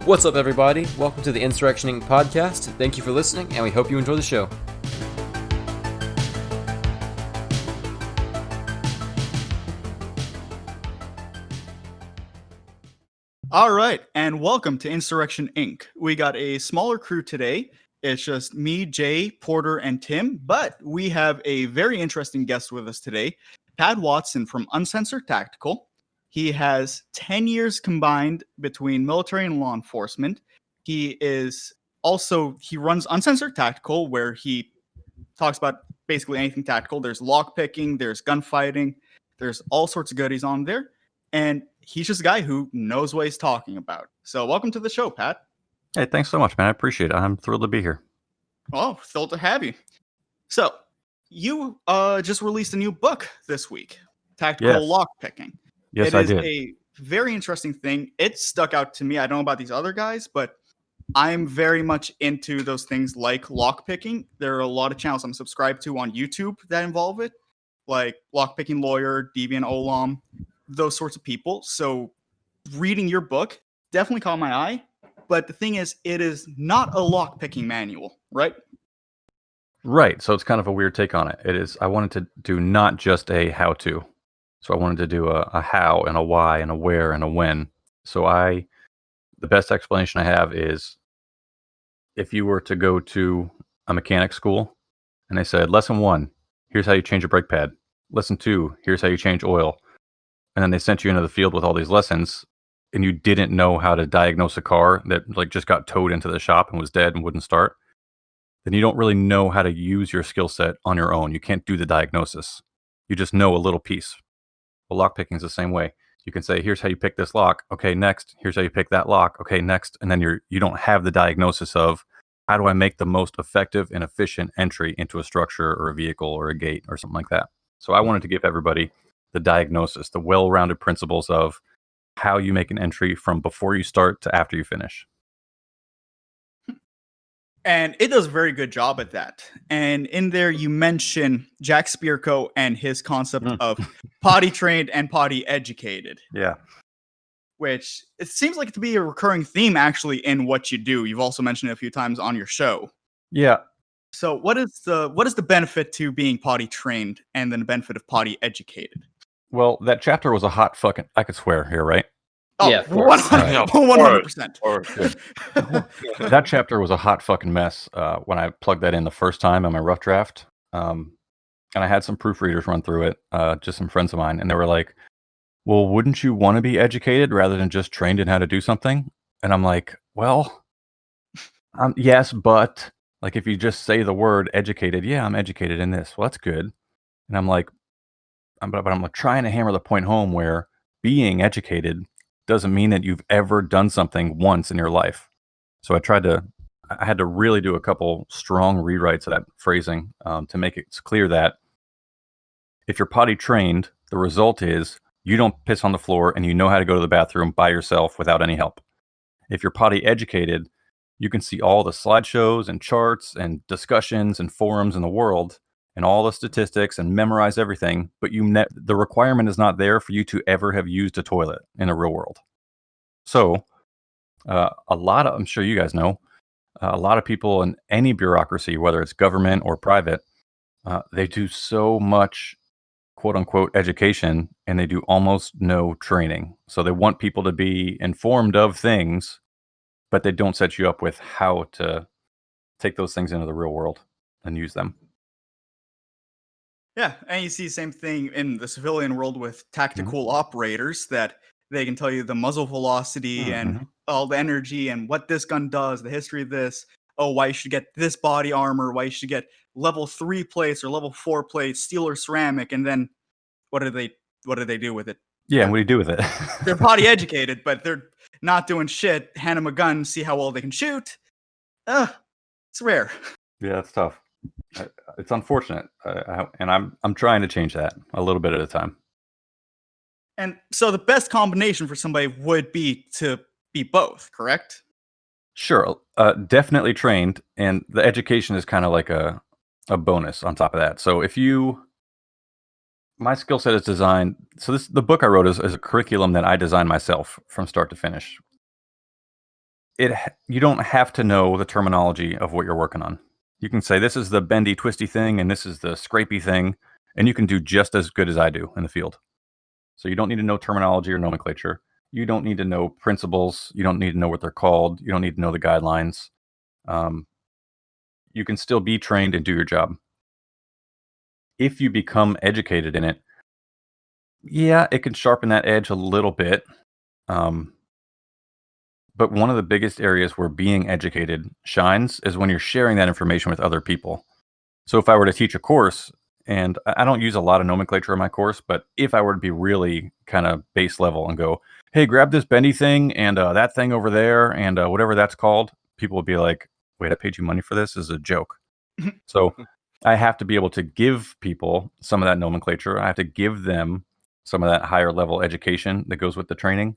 What's up, everybody? Welcome to the Insurrection Inc. podcast. Thank you for listening, and we hope you enjoy the show. All right, and welcome to Insurrection Inc. We got a smaller crew today. It's just me, Jay, Porter, and Tim, but we have a very interesting guest with us today, Pat Watson from Uncensored Tactical. He has 10 years combined between military and law enforcement. He runs Uncensored Tactical, where he talks about basically anything tactical. There's lockpicking, there's gunfighting, there's all sorts of goodies on there. And he's just a guy who knows what he's talking about. So welcome to the show, Pat. Hey, thanks so much, man. I appreciate it. I'm thrilled to be here. Oh, thrilled to have you. So you just released a new book this week, Tactical Lockpicking. Yes, I did. It is a very interesting thing. It stuck out to me. I don't know about these other guys, but I'm very much into those things like lockpicking. There are a lot of channels I'm subscribed to on YouTube that involve it, like Lockpicking Lawyer, Deviant Olam, those sorts of people. So reading your book definitely caught my eye. But the thing is, it is not a lockpicking manual, right? Right. So it's kind of a weird take on it. It is. I wanted to do not just a how-to. So I wanted to do a how and a why and a where and a when. So the best explanation I have is if you were to go to a mechanic school and they said, lesson 1, here's how you change a brake pad. Lesson 2, here's how you change oil. And then they sent you into the field with all these lessons and you didn't know how to diagnose a car that just got towed into the shop and was dead and wouldn't start, then you don't really know how to use your skill set on your own. You can't do the diagnosis. You just know a little piece. Well, lockpicking is the same way. You can say, here's how you pick this lock. Okay, next. Here's how you pick that lock. Okay, next. And then you don't have the diagnosis of how do I make the most effective and efficient entry into a structure or a vehicle or a gate or something like that. So I wanted to give everybody the diagnosis, the well-rounded principles of how you make an entry from before you start to after you finish. And it does a very good job at that. And in there, you mention Jack Spirko and his concept of potty trained and potty educated. Yeah. Which it seems like to be a recurring theme actually in what you do. You've also mentioned it a few times on your show. Yeah. So what is the benefit to being potty trained and then the benefit of potty educated? Well, that chapter was a hot fucking, I could swear here, right? Oh, yeah, 100%. That chapter was a hot fucking mess when I plugged that in the first time on my rough draft. And I had some proofreaders run through it, just some friends of mine, and they were like, well, wouldn't you want to be educated rather than just trained in how to do something? And I'm like, well, yes, but like if you just say the word educated, yeah, I'm educated in this. Well, that's good. And I'm like, but I'm trying to hammer the point home where being educated doesn't mean that you've ever done something once in your life. So I had to really do a couple strong rewrites of that phrasing to make it clear that if you're potty trained, the result is you don't piss on the floor and you know how to go to the bathroom by yourself without any help. If you're potty educated, you can see all the slideshows and charts and discussions and forums in the world and all the statistics and memorize everything, but the requirement is not there for you to ever have used a toilet in the real world. So I'm sure you guys know, a lot of people in any bureaucracy, whether it's government or private, they do so much quote unquote education and they do almost no training. So they want people to be informed of things, but they don't set you up with how to take those things into the real world and use them. Yeah, and you see the same thing in the civilian world with tactical operators that they can tell you the muzzle velocity and all the energy and what this gun does, the history of this. Oh, why you should get this body armor, why you should get level 3 plates or level 4 plates, steel or ceramic, and then what do they do with it? Yeah, and what do you do with it? They're potty educated, but they're not doing shit. Hand them a gun, see how well they can shoot. It's rare. Yeah, it's tough. It's unfortunate, and I'm trying to change that a little bit at a time. And so the best combination for somebody would be to be both, correct? Sure, definitely trained, and the education is kind of like a bonus on top of that. So my skill set is designed. So the book I wrote is a curriculum that I designed myself from start to finish. you don't have to know the terminology of what you're working on. You can say this is the bendy, twisty thing, and this is the scrapey thing, and you can do just as good as I do in the field. So you don't need to know terminology or nomenclature. You don't need to know principles. You don't need to know what they're called. You don't need to know the guidelines. Um, you can still be trained and do your job. If you become educated in it, yeah, it can sharpen that edge a little bit. Um, but one of the biggest areas where being educated shines is when you're sharing that information with other people. So if I were to teach a course, and I don't use a lot of nomenclature in my course, but if I were to be really kind of base level and go, hey, grab this bendy thing and that thing over there and whatever that's called, people would be like, wait, I paid you money for this? This is a joke. So I have to be able to give people some of that nomenclature. I have to give them some of that higher level education that goes with the training.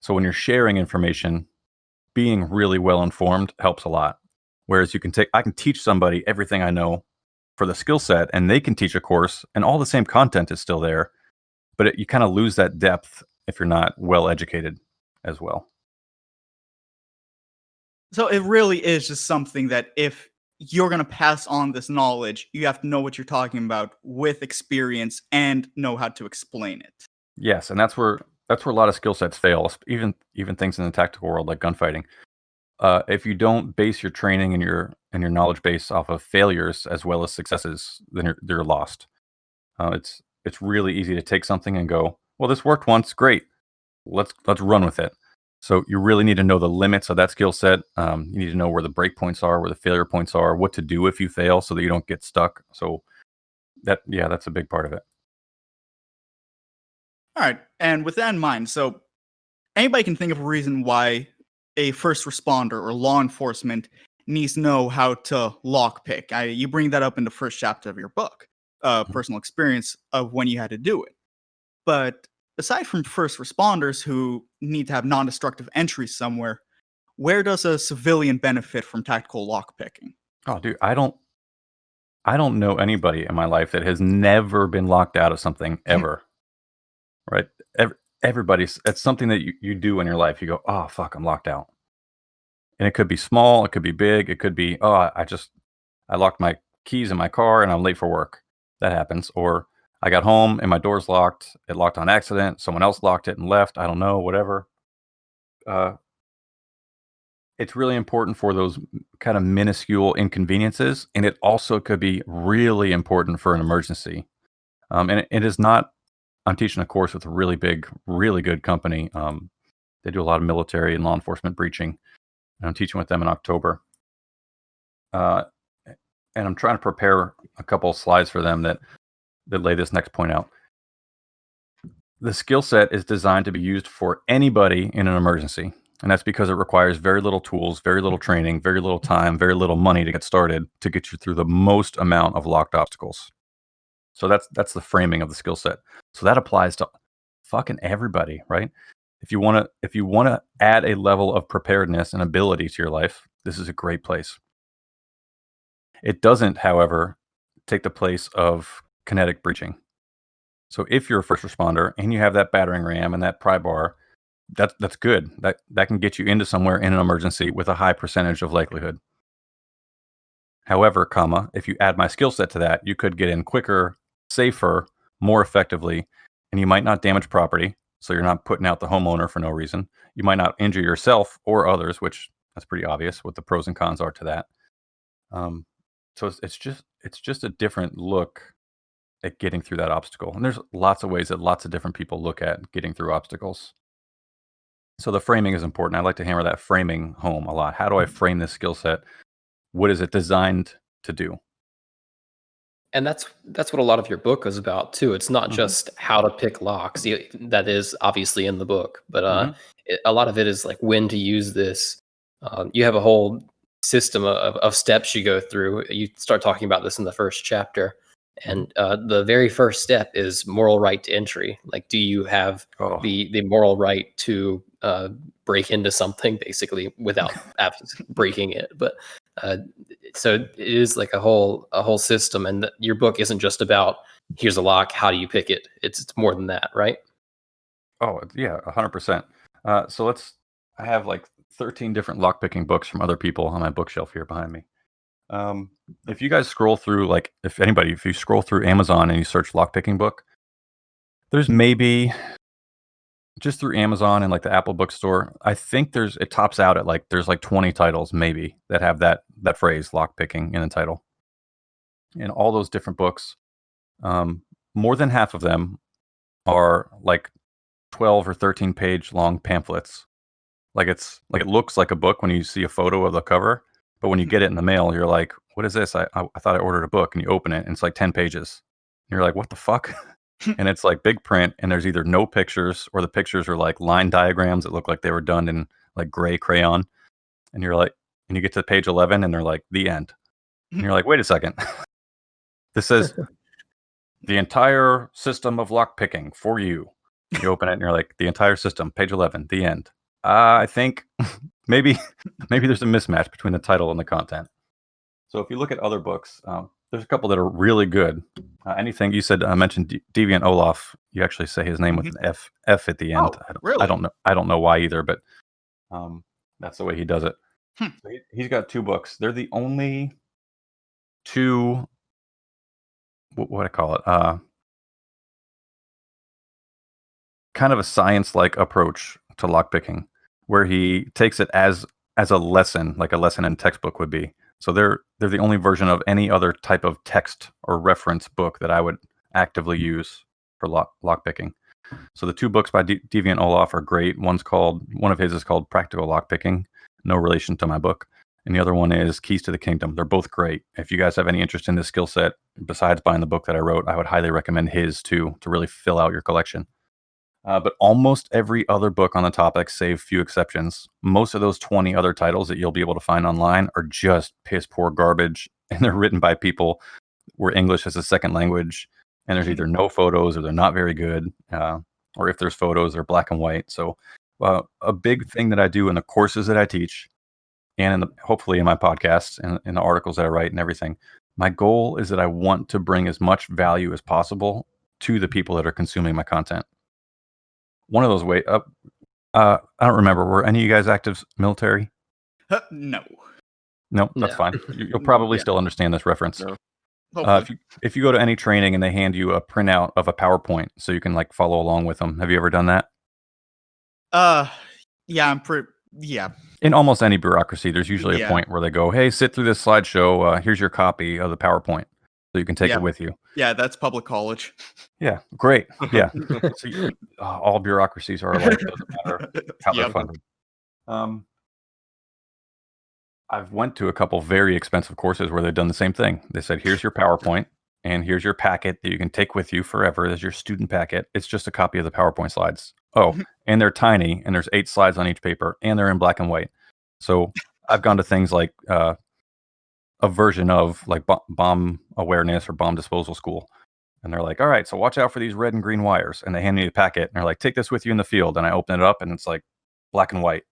So when you're sharing information, being really well informed helps a lot. Whereas I can teach somebody everything I know for the skill set, and they can teach a course, and all the same content is still there. But you kind of lose that depth if you're not well educated as well. So it really is just something that if you're going to pass on this knowledge, you have to know what you're talking about with experience and know how to explain it. Yes, and that's where a lot of skill sets fail, even things in the tactical world like gunfighting. If you don't base your training and your knowledge base off of failures as well as successes, then you're lost. It's really easy to take something and go, well, this worked once, great. Let's run with it. So you really need to know the limits of that skill set. You need to know where the break points are, where the failure points are, what to do if you fail, so that you don't get stuck. So that's a big part of it. All right. And with that in mind, so anybody can think of a reason why a first responder or law enforcement needs to know how to lockpick. You bring that up in the first chapter of your book, personal experience of when you had to do it. But aside from first responders who need to have non-destructive entries somewhere, where does a civilian benefit from tactical lockpicking? Oh, dude, I don't know anybody in my life that has never been locked out of something ever. Right? Everybody's it's something that you do in your life. You go, oh fuck, I'm locked out. And it could be small, it could be big, it could be, oh, I locked my keys in my car and I'm late for work. That happens. Or I got home and my door's locked. It locked on accident. Someone else locked it and left. I don't know, whatever. Uh, it's really important for those kind of minuscule inconveniences. And it also could be really important for an emergency. And it is not, I'm teaching a course with a really big, really good company. They do a lot of military and law enforcement breaching. And I'm teaching with them in October. Uh, and I'm trying to prepare a couple of slides for them that lay this next point out. The skill set is designed to be used for anybody in an emergency, and that's because it requires very little tools, very little training, very little time, very little money to get started to get you through the most amount of locked obstacles. So that's the framing of the skill set. So that applies to fucking everybody, right? If you want to add a level of preparedness and ability to your life, this is a great place. It doesn't, however, take the place of kinetic breaching. So if you're a first responder and you have that battering ram and that pry bar, that's good. That can get you into somewhere in an emergency with a high percentage of likelihood. However, if you add my skill set to that, you could get in quicker, safer, more effectively, and you might not damage property. So you're not putting out the homeowner for no reason. You might not injure yourself or others, which that's pretty obvious what the pros and cons are to that. So it's just a different look at getting through that obstacle. And there's lots of ways that lots of different people look at getting through obstacles. So the framing is important. I like to hammer that framing home a lot. How do I frame this skill set? What is it designed to do? And that's what a lot of your book is about too. It's not just how to pick locks. That is obviously in the book, but a lot of it is like when to use this. You have a whole system of steps you go through. You start talking about this in the first chapter, and the very first step is moral right to entry. Like, do you have the moral right to break into something basically without breaking it? But so it is like a whole system, and your book isn't just about here's a lock, how do you pick it? It's more than that, right? Oh yeah, 100%. So I have like 13 different lockpicking books from other people on my bookshelf here behind me. If you guys scroll through, like, if you scroll through Amazon and you search lockpicking book, there's maybe just through Amazon and like the Apple bookstore, I think it tops out at like there's like 20 titles maybe that have that phrase lockpicking in the title. And all those different books, more than half of them are like 12 or 13 page long pamphlets. Like it looks like a book when you see a photo of the cover, but when you get it in the mail, you're like, "What is this? I thought I ordered a book." And you open it, and it's like 10 pages. And you're like, "What the fuck?" And it's like big print, and there's either no pictures or the pictures are like line diagrams that look like they were done in like gray crayon. And you're like, and you get to page 11, and they're like, "The end." And you're like, "Wait a second." This says the entire system of lockpicking for you. You open it, and you're like, "The entire system, page 11, the end." I think maybe there's a mismatch between the title and the content. So if you look at other books, there's a couple that are really good. Anything you said, mentioned Deviant Olaf. You actually say his name with an F at the end. Oh, really? I don't know why either, but that's the way he does it. So he's got 2 books. They're the only 2. What I call it? Kind of a science-like approach to lockpicking, where he takes it as a lesson, like a lesson in textbook would be. So they're the only version of any other type of text or reference book that I would actively use for lockpicking. So the 2 books by Deviant Olaf are great. One of his is called Practical Lockpicking, no relation to my book, and the other one is Keys to the Kingdom. They're both great. If you guys have any interest in this skill set, besides buying the book that I wrote, I would highly recommend his too, to really fill out your collection. But almost every other book on the topic, save few exceptions, most of those 20 other titles that you'll be able to find online are just piss poor garbage, and they're written by people where English is a second language, and there's either no photos or they're not very good, or if there's photos, they're black and white. So a big thing that I do in the courses that I teach, and hopefully in my podcasts and in the articles that I write and everything, my goal is that I want to bring as much value as possible to the people that are consuming my content. One of those ways, I don't remember. Were any of you guys active military? No. No, that's No. fine. You'll probably Yeah. still understand this reference. No. Hopefully. If you go to any training and they hand you a printout of a PowerPoint so you can like follow along with them, have you ever done that? Yeah, I'm pretty. Yeah. In almost any bureaucracy, there's usually a Yeah. point where they go, "Hey, sit through this slideshow. Here's your copy of the PowerPoint, so you can take Yeah. it with you." Yeah, that's public college. Yeah, great. Yeah, so all bureaucracies are like, it doesn't matter how they're Yep. funded. I've went to a couple very expensive courses where they've done the same thing. They said, "Here's your PowerPoint, and here's your packet that you can take with you forever as your student packet. It's just a copy of the PowerPoint slides. Oh, and they're tiny, and there's 8 slides on each paper, and they're in black and white." So I've gone to things like a version of like bomb awareness or bomb disposal school. And they're like, "All right, so watch out for these red and green wires." And they hand me a packet, and they're like, "Take this with you in the field." And I open it up, and it's like black and white.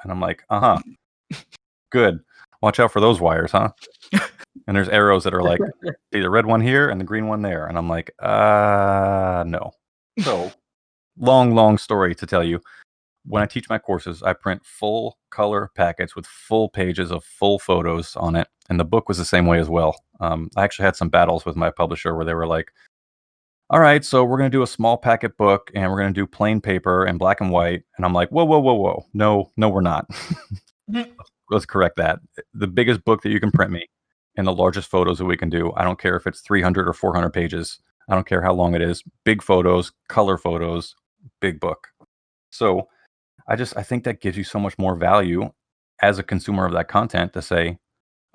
And I'm like, good. Watch out for those wires, huh? And there's arrows that are like, see the red one here and the green one there. And I'm like, no. So, long story to tell you. When I teach my courses, I print full color packets with full pages of full photos on it. And the book was the same way as well. I actually had some battles with my publisher where they were like, "All right, so we're going to do a small packet book and we're going to do plain paper and black and white." And I'm like, whoa. No, we're not. Let's correct that. The biggest book that you can print me and the largest photos that we can do. I don't care if it's 300 or 400 pages. I don't care how long it is. Big photos, color photos, big book. So I think that gives you so much more value as a consumer of that content to say,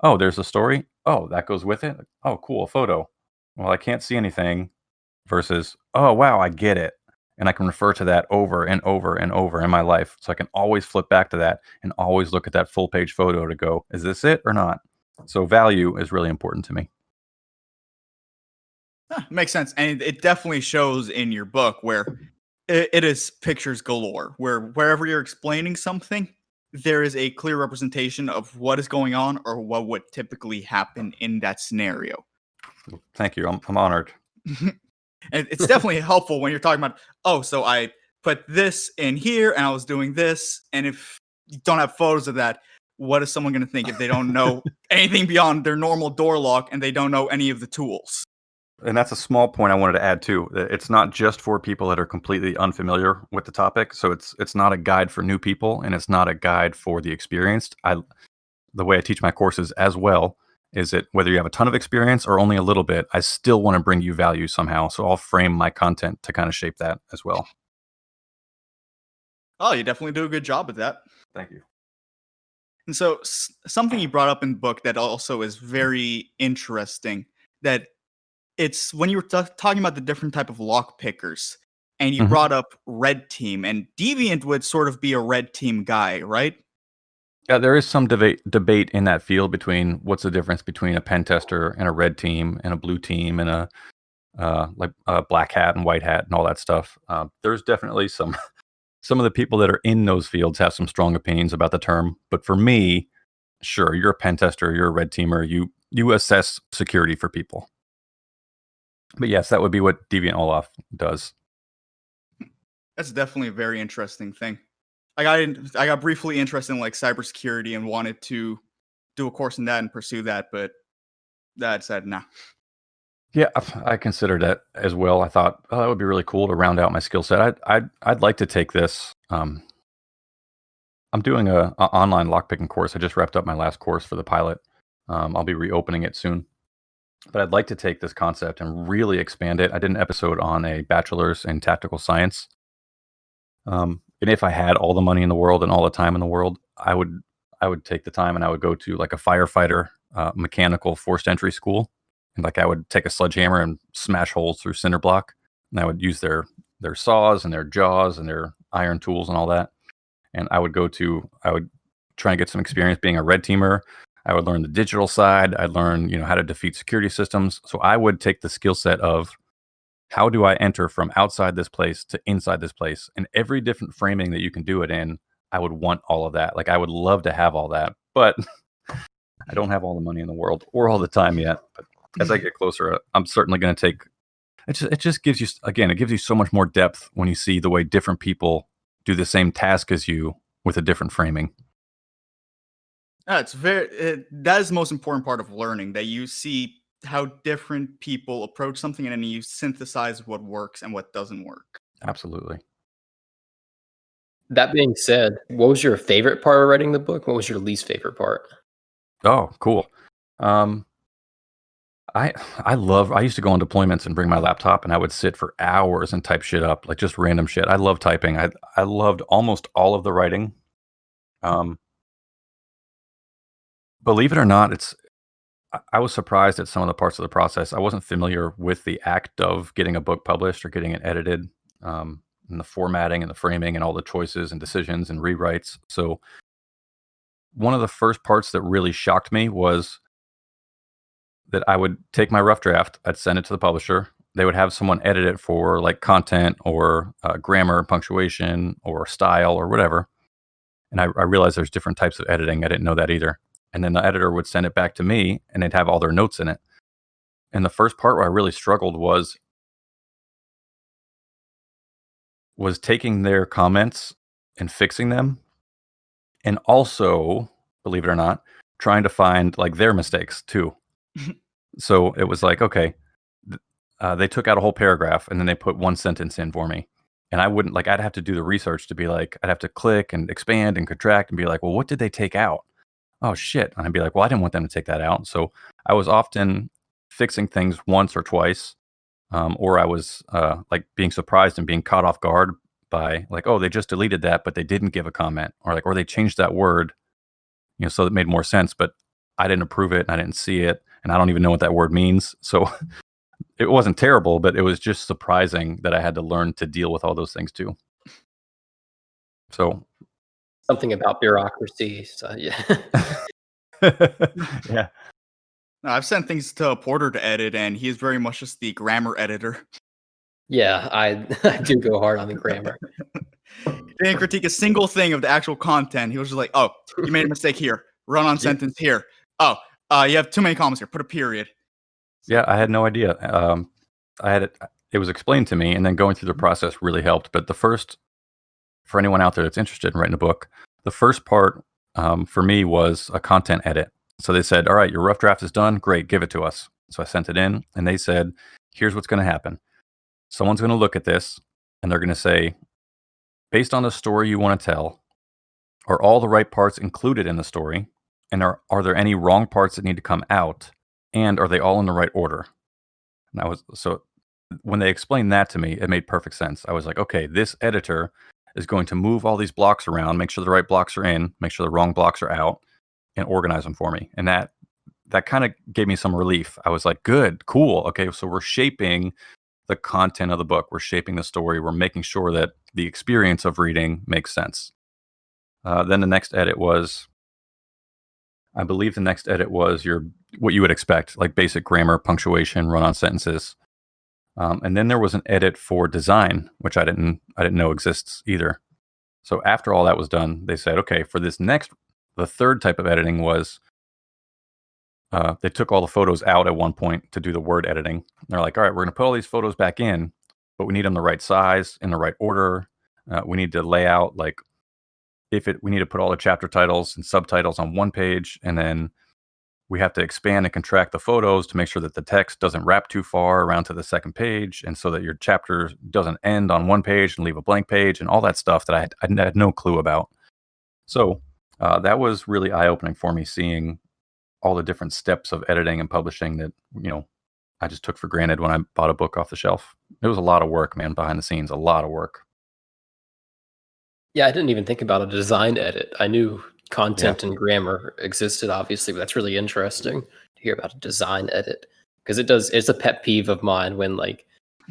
"Oh, there's a story. Oh, that goes with it. Oh, cool, a photo. Well, I can't see anything," versus, "Oh, wow, I get it." And I can refer to that over and over and over in my life. So I can always flip back to that and always look at that full page photo to go, is this it or not? So value is really important to me. Makes sense. And it definitely shows in your book where it is pictures galore, where wherever you're explaining something, there is a clear representation of what is going on or what would typically happen in that scenario. Thank you. I'm honored. And it's definitely helpful when you're talking about, oh, so I put this in here and I was doing this. And if don't have photos of that, what is someone going to think if they don't know anything beyond their normal door lock and they don't know any of the tools? And that's a small point I wanted to add too. It's not just for people that are completely unfamiliar with the topic. So it's not a guide for new people, and it's not a guide for the experienced. The way I teach my courses as well is that whether you have a ton of experience or only a little bit, I still want to bring you value somehow. So I'll frame my content to kind of shape that as well. Oh, you definitely do a good job with that. Thank you. And so something you brought up in the book that also is very interesting, that it's when you were talking about the different type of lock pickers, and you brought up red team, and Deviant would sort of be a red team guy, right? Yeah, there is some debate in that field between what's the difference between a pen tester and a red team and a blue team and a black hat and white hat and all that stuff. There's definitely some of the people that are in those fields have some strong opinions about the term. But for me, sure, you're a pen tester, you're a red teamer, you assess security for people. But yes, that would be what Deviant Olaf does. That's definitely a very interesting thing. I got briefly interested in like cybersecurity and wanted to do a course in that and pursue that, but Dad said nah. Yeah, I considered that as well. I thought, oh, that would be really cool to round out my skill set. I'd like to take this. I'm doing a online lockpicking course. I just wrapped up my last course for the pilot. I'll be reopening it soon. But I'd like to take this concept and really expand it. I did an episode on a bachelor's in tactical science. And if I had all the money in the world and all the time in the world, I would take the time and I would go to like a firefighter mechanical forced entry school. And like I would take a sledgehammer and smash holes through cinder block. And I would use their saws and their jaws and their iron tools and all that. And I would try and get some experience being a red teamer. I would learn the digital side. I'd learn, how to defeat security systems. So I would take the skill set of how do I enter from outside this place to inside this place? And every different framing that you can do it in, I would want all of that. Like I would love to have all that, but I don't have all the money in the world or all the time yet. But as I get closer, I'm certainly going to take. It just gives you, again, it gives you so much more depth when you see the way different people do the same task as you with a different framing. That is the most important part of learning, that you see how different people approach something and then you synthesize what works and what doesn't work. Absolutely. That being said, what was your favorite part of writing the book? What was your least favorite part? Oh, cool. I used to go on deployments and bring my laptop and I would sit for hours and type shit up, like just random shit. I love typing. I loved almost all of the writing. Believe it or not, I was surprised at some of the parts of the process. I wasn't familiar with the act of getting a book published or getting it edited, and the formatting and the framing and all the choices and decisions and rewrites. So one of the first parts that really shocked me was that I would take my rough draft, I'd send it to the publisher. They would have someone edit it for like content or grammar, punctuation, or style or whatever. And I realized there's different types of editing. I didn't know that either. And then the editor would send it back to me and they'd have all their notes in it. And the first part where I really struggled was taking their comments and fixing them. And also, believe it or not, trying to find like their mistakes too. So it was like, okay, they took out a whole paragraph and then they put one sentence in for me. And I'd have to do the research to be like, I'd have to click and expand and contract and be like, well, what did they take out? Oh shit. And I'd be like, well, I didn't want them to take that out. So I was often fixing things once or twice, or I was like being surprised and being caught off guard by like, oh, they just deleted that, but they didn't give a comment, or they changed that word, so it made more sense, but I didn't approve it and I didn't see it. And I don't even know what that word means. So it wasn't terrible, but it was just surprising that I had to learn to deal with all those things too. So something about bureaucracy. So yeah. Yeah. No, I've sent things to Porter to edit, and he is very much just the grammar editor. Yeah, I do go hard on the grammar. He didn't critique a single thing of the actual content. He was just like, oh, you made a mistake here. Run-on sentence here. Oh, you have too many commas here. Put a period. Yeah, I had no idea. It was explained to me, and then going through the process really helped. But for anyone out there that's interested in writing a book, the first part for me was a content edit. So they said, all right, your rough draft is done. Great, give it to us. So I sent it in, and they said, here's what's going to happen. Someone's going to look at this, and they're going to say, based on the story you want to tell, are all the right parts included in the story? And are there any wrong parts that need to come out? And are they all in the right order? And so when they explained that to me, it made perfect sense. I was like, okay, this editor is going to move all these blocks around, make sure the right blocks are in, make sure the wrong blocks are out, and organize them for me. And that kind of gave me some relief. I was like, good, cool. Okay, so we're shaping the content of the book. We're shaping the story. We're making sure that the experience of reading makes sense. Then the next edit was, I believe the next edit was what you would expect, like basic grammar, punctuation, run-on sentences. And then there was an edit for design, which I didn't know exists either. So after all that was done, they said, okay, for this next, the third type of editing was, they took all the photos out at one point to do the word editing. And they're like, all right, we're going to put all these photos back in, but we need them the right size, in the right order. We need to lay out, like, we need to put all the chapter titles and subtitles on one page, and then we have to expand and contract the photos to make sure that the text doesn't wrap too far around to the second page, and so that your chapter doesn't end on one page and leave a blank page, and all that stuff that I had no clue about. So that was really eye-opening for me, seeing all the different steps of editing and publishing that, I just took for granted when I bought a book off the shelf. It was a lot of work, man, behind the scenes, a lot of work. Yeah, I didn't even think about a design edit. I knew content and grammar existed, obviously, but that's really interesting to hear about a design edit, because it's a pet peeve of mine when like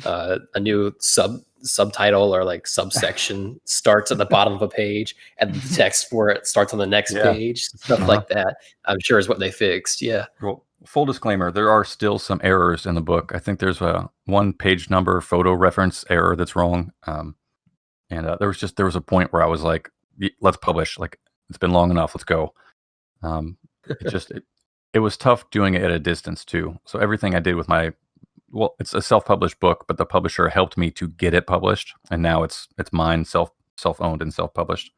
a new subtitle or like subsection starts at the bottom of a page and the text for it starts on the next page, stuff like that. I'm sure is what they fixed. Yeah. Well, full disclaimer, there are still some errors in the book. I think there's a one page number photo reference error that's wrong. And there was a point where I was like, let's publish. Like, it's been long enough. Let's go. It was tough doing it at a distance too. So everything I did with it's a self-published book, but the publisher helped me to get it published, and now it's mine, self-owned and self-published.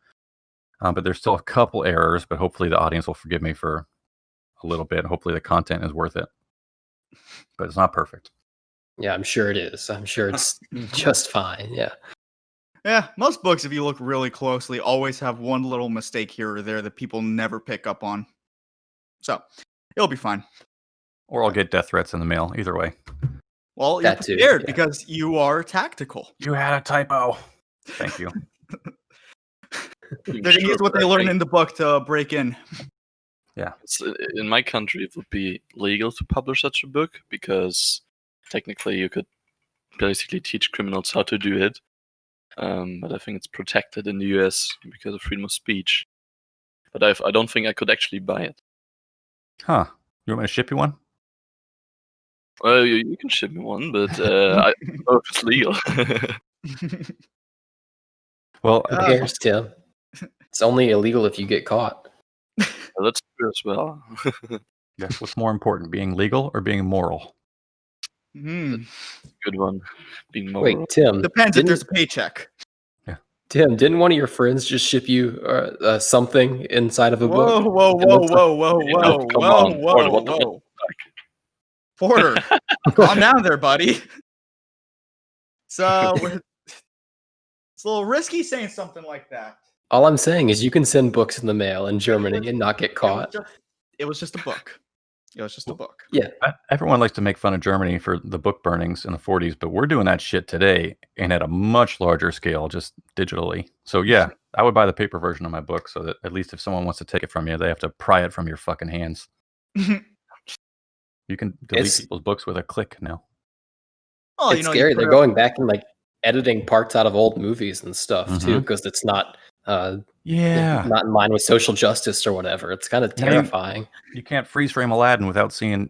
But there's still a couple errors, but hopefully the audience will forgive me for a little bit. Hopefully the content is worth it, but it's not perfect. Yeah, I'm sure it is. I'm sure it's just fine. Yeah. Yeah, most books, if you look really closely, always have one little mistake here or there that people never pick up on. So, it'll be fine. Or I'll get death threats in the mail, either way. Well, you're prepared because you are tactical. You had a typo. Thank you. They're going to use what they learn in the book to break in. Yeah. In my country, it would be legal to publish such a book, because technically you could basically teach criminals how to do it. But I think it's protected in the US because of freedom of speech. But I don't think I could actually buy it. Huh. You want me to ship you one? Well, you can ship me one, but I don't know if it's legal. Well, who cares, Tim? It's only illegal if you get caught. Well, that's true as well. Yeah. What's more important, being legal or being moral? Mm. Good one. Being moral. Wait, Tim. Depends if there's a paycheck. Yeah. Tim, didn't one of your friends just ship you something inside of a book? Whoa. Porter, calm down there, buddy. So, it's a little risky saying something like that. All I'm saying is you can send books in the mail in Germany and not get caught. It was just a book. It was just a book. Yeah. Everyone likes to make fun of Germany for the book burnings in the 40s, but we're doing that shit today and at a much larger scale, just digitally. So yeah, I would buy the paper version of my book so that at least if someone wants to take it from you, they have to pry it from your fucking hands. You can delete people's books with a click now. Oh, it's scary. They're going back and like editing parts out of old movies and stuff too, because it's not not in line with social justice or whatever. It's kind of terrifying. You can't freeze frame Aladdin without seeing,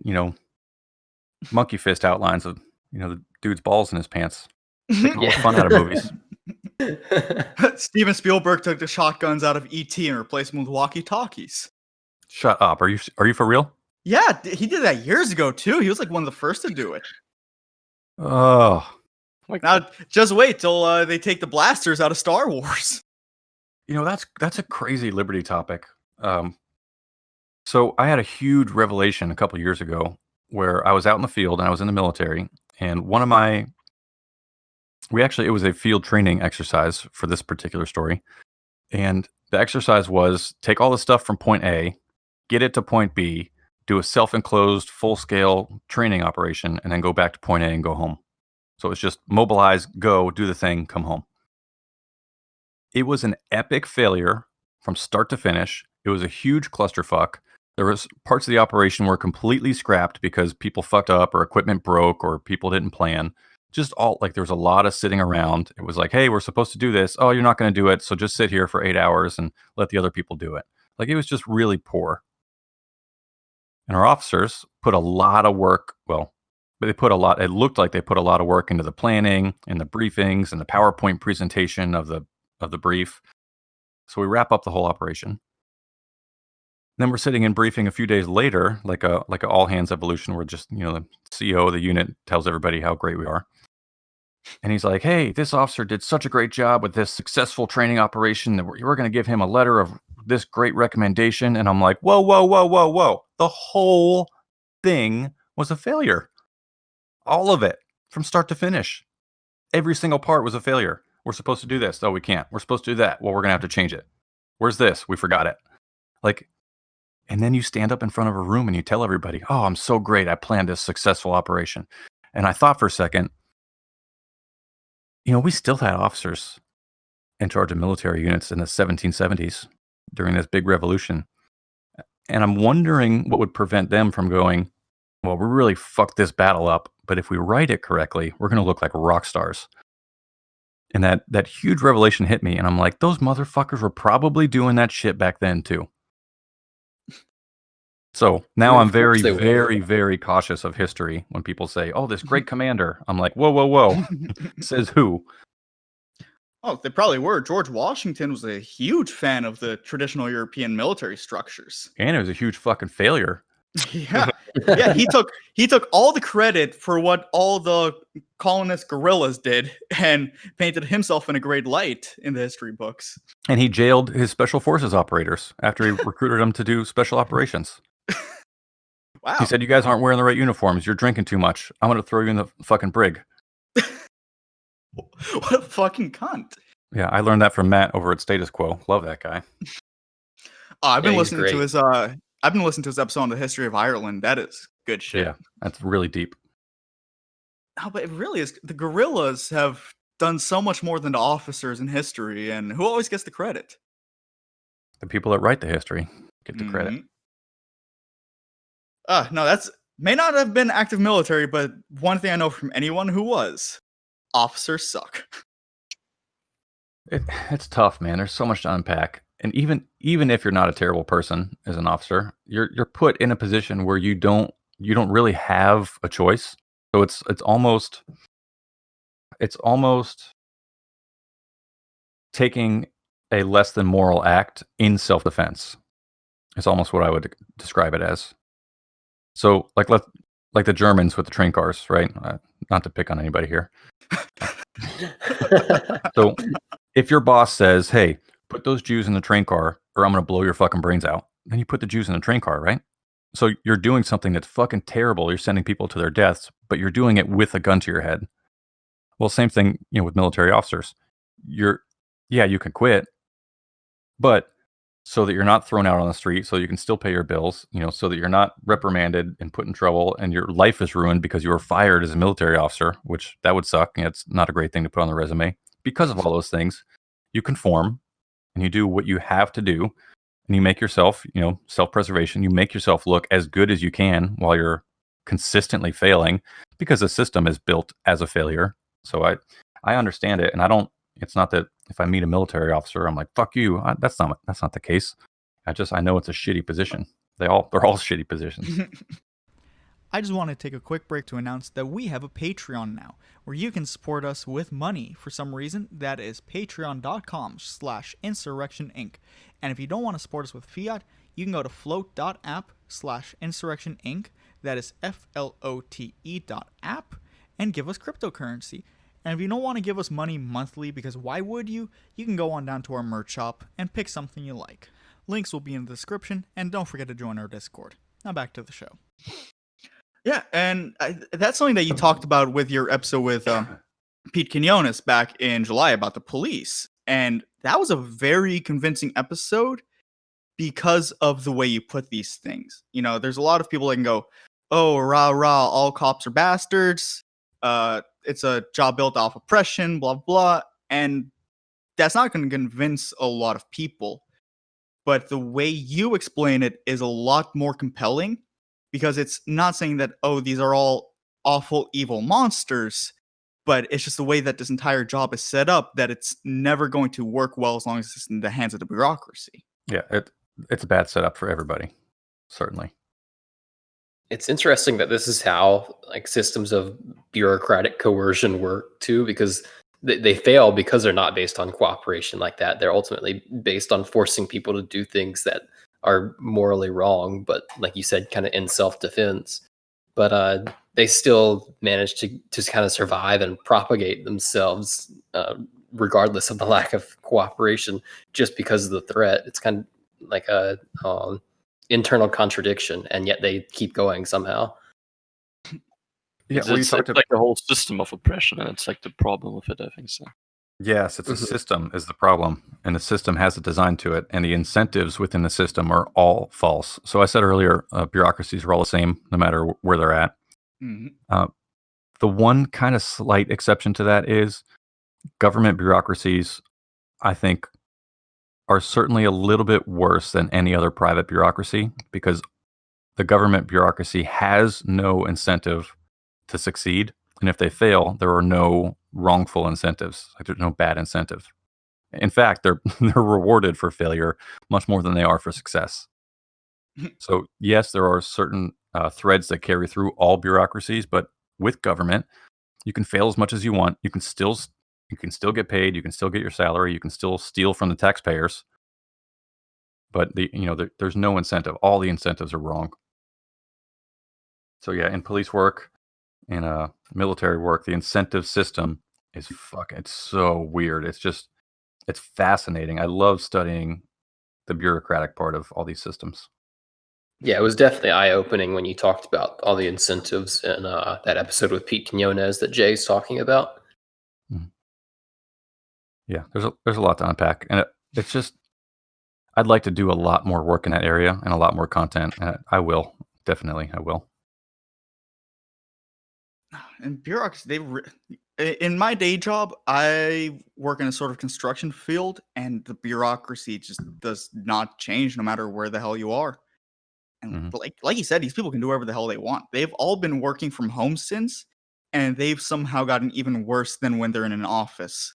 monkey fist outlines of, the dude's balls in his pants. Taking all the fun out of movies. Steven Spielberg took the shotguns out of E.T. and replaced them with walkie-talkies. Shut up. Are you for real? Yeah, he did that years ago too. He was like one of the first to do it. Oh. Now, just wait till they take the blasters out of Star Wars. That's a crazy liberty topic. So I had a huge revelation a couple years ago where I was out in the field and I was in the military, and it was a field training exercise for this particular story. And the exercise was take all the stuff from point A, get it to point B, do a self-enclosed full-scale training operation, and then go back to point A and go home. So it's just mobilize, go, do the thing, come home. It was an epic failure from start to finish. It was a huge clusterfuck. There was parts of the operation were completely scrapped because people fucked up or equipment broke or people didn't plan. Just all like there was a lot of sitting around. It was like, hey, we're supposed to do this. Oh, you're not going to do it. So just sit here for 8 hours and let the other people do it. Like it was just really poor. And our officers put a lot of work. Well, it looked like they put a lot of work into the planning and the briefings and the PowerPoint presentation of the brief. So we wrap up the whole operation. Then we're sitting in briefing a few days later, like a all hands evolution where just, the CEO of the unit tells everybody how great we are. And he's like, hey, this officer did such a great job with this successful training operation that we're going to give him a letter of this great recommendation. And I'm like, whoa, whoa, whoa, whoa, whoa. The whole thing was a failure. All of it from start to finish. Every single part was a failure. We're supposed to do this. Oh, we can't. We're supposed to do that. Well, we're going to have to change it. Where's this? We forgot it. And then you stand up in front of a room and you tell everybody, oh, I'm so great. I planned this successful operation. And I thought for a second, we still had officers in charge of military units in the 1770s during this big revolution. And I'm wondering what would prevent them from going, well, we really fucked this battle up, but if we write it correctly, we're going to look like rock stars. And that huge revelation hit me. And I'm like, those motherfuckers were probably doing that shit back then too. So now I'm very, very, very cautious of history when people say, oh, this great commander. I'm like, whoa, whoa, whoa. Says who? Oh, they probably were. George Washington was a huge fan of the traditional European military structures. And it was a huge fucking failure. Yeah. Yeah, he took all the credit for what all the colonist guerrillas did and painted himself in a great light in the history books. And he jailed his special forces operators after he recruited them to do special operations. Wow. He said, you guys aren't wearing the right uniforms. You're drinking too much. I'm going to throw you in the fucking brig. What a fucking cunt. Yeah, I learned that from Matt over at Status Quo. Love that guy. I've been listening to his episode on the history of Ireland. That is good shit. Yeah, that's really deep. No, but it really is. The guerrillas have done so much more than the officers in history, and who always gets the credit? The people that write the history get the credit. No, that's may not have been active military, but one thing I know from anyone who was, officers suck. It's tough, man. There's so much to unpack. And even if you're not a terrible person as an officer, you're put in a position where you don't really have a choice. So it's almost taking a less than moral act in self-defense. It's almost what I would describe it as. So like the Germans with the train cars, right? Not to pick on anybody here. So if your boss says, hey, put those Jews in the train car or I'm going to blow your fucking brains out, then you put the Jews in the train car, right? So you're doing something that's fucking terrible. You're sending people to their deaths, but you're doing it with a gun to your head. Well, same thing, with military officers. You can quit, but so that you're not thrown out on the street, so you can still pay your bills, so that you're not reprimanded and put in trouble and your life is ruined because you were fired as a military officer, which that would suck. It's not a great thing to put on the resume. Because of all those things, you conform and you do what you have to do and you make yourself, self-preservation, you make yourself look as good as you can while you're consistently failing because the system is built as a failure. So I understand it, and it's not that if I meet a military officer, I'm like, fuck you. That's not the case. I know it's a shitty position. They're all shitty positions. I just want to take a quick break to announce that we have a Patreon now, where you can support us with money for some reason. That is patreon.com/insurrectioninc. And if you don't want to support us with fiat, you can go to float.app/insurrectioninc. That is FLOTE.app, and give us cryptocurrency. And if you don't want to give us money monthly, because why would you? You can go on down to our merch shop and pick something you like. Links will be in the description, and don't forget to join our Discord. Now back to the show. Yeah, and that's something that you talked about with your episode with Pete Quinones back in July about the police. And that was a very convincing episode because of the way you put these things. You know, there's a lot of people that can go, oh, rah, rah, all cops are bastards. It's a job built off oppression, blah, blah. And that's not going to convince a lot of people. But the way you explain it is a lot more compelling because it's not saying that, oh, these are all awful, evil monsters, but it's just the way that this entire job is set up that it's never going to work well as long as it's in the hands of the bureaucracy. Yeah, it's a bad setup for everybody, certainly. It's interesting that this is how like systems of bureaucratic coercion work too, because they fail because they're not based on cooperation like that. They're ultimately based on forcing people to do things that are morally wrong, but like you said, kind of in self-defense. But they still manage to kind of survive and propagate themselves, regardless of the lack of cooperation, just because of the threat. It's kind of like a internal contradiction, and yet they keep going somehow. Yeah, It's like the whole system of oppression, and it's like the problem with it, I think so. Yes, it's a system is the problem, and the system has a design to it, and the incentives within the system are all false. So I said earlier, bureaucracies are all the same, no matter where they're at. Mm-hmm. The one kind of slight exception to that is government bureaucracies, I think, are certainly a little bit worse than any other private bureaucracy because the government bureaucracy has no incentive to succeed. And if they fail, there are no wrongful incentives. Like there's no bad incentive. In fact, they're rewarded for failure much more than they are for success. So yes, there are certain threads that carry through all bureaucracies, but with government, you can fail as much as you want. You can still get paid. You can still get your salary. You can still steal from the taxpayers. But there's no incentive. All the incentives are wrong. So yeah, in police work, in military work, the incentive system is it's so weird. It's fascinating. I love studying the bureaucratic part of all these systems. Yeah, it was definitely eye-opening when you talked about all the incentives in that episode with Pete Quinones that Jay's talking about. Yeah, there's a lot to unpack, and it's just I'd like to do a lot more work in that area and a lot more content. And I will definitely. I will. And bureaucracy, in my day job, I work in a sort of construction field, and the bureaucracy just does not change no matter where the hell you are. And like you said, these people can do whatever the hell they want. They've all been working from home since, and they've somehow gotten even worse than when they're in an office.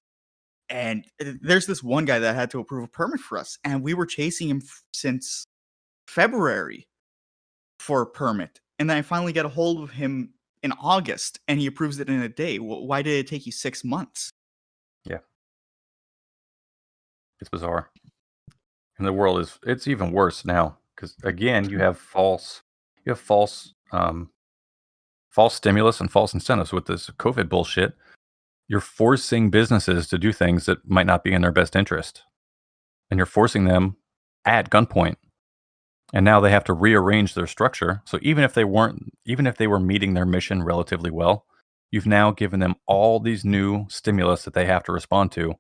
And there's this one guy that had to approve a permit for us, and we were chasing him since February for a permit. And then I finally get a hold of him in August, and he approves it in a day. Why did it take you 6 months? Yeah. It's bizarre. And the world it's even worse now because again, you have false stimulus and false incentives with this COVID bullshit. You're forcing businesses to do things that might not be in their best interest. And you're forcing them at gunpoint. And now they have to rearrange their structure. So even if they were meeting their mission relatively well, you've now given them all these new stimulus that they have to respond to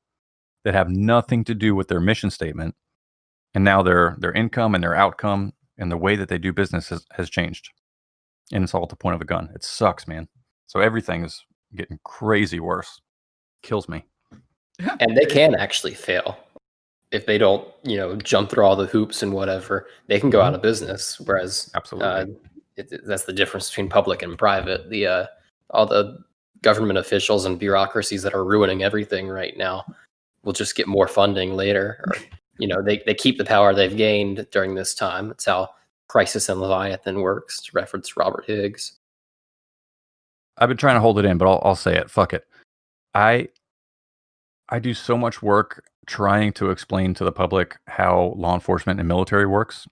that have nothing to do with their mission statement. And now their income and their outcome and the way that they do business has changed. And it's all at the point of a gun. It sucks, man. So everything is getting crazy worse. Kills me. And they can actually fail. If they don't, jump through all the hoops and whatever, they can go out of business. Whereas, absolutely, that's the difference between public and private. All the government officials and bureaucracies that are ruining everything right now will just get more funding later, or they keep the power they've gained during this time. It's how Crisis and Leviathan works. To reference Robert Higgs. I've been trying to hold it in, but I'll say it. Fuck it. I do so much work trying to explain to the public how law enforcement and military works.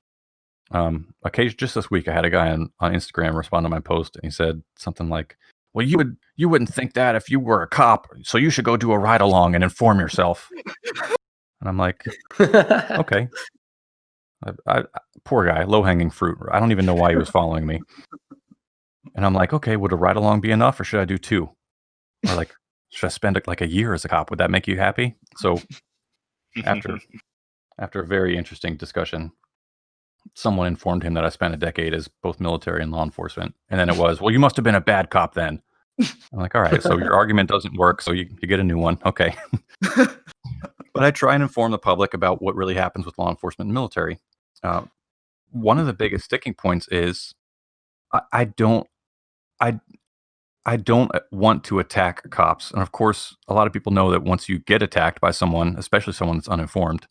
Occasionally, just this week, I had a guy on Instagram respond to my post, and he said something like, well, you wouldn't think that if you were a cop, so you should go do a ride along and inform yourself. And I'm like, okay. Poor guy, low hanging fruit. I don't even know why he was following me. And I'm like, okay, would a ride along be enough, or should I do 2? Or like, should I spend like a year as a cop? Would that make you happy? So after a very interesting discussion, someone informed him that I spent a decade as both military and law enforcement. And then it was, well, you must have been a bad cop then. I'm like, all right, so your argument doesn't work, so you get a new one. Okay. But I try and inform the public about what really happens with law enforcement and military. One of the biggest sticking points is I don't want to attack cops. And of course, a lot of people know that once you get attacked by someone, especially someone that's uninformed,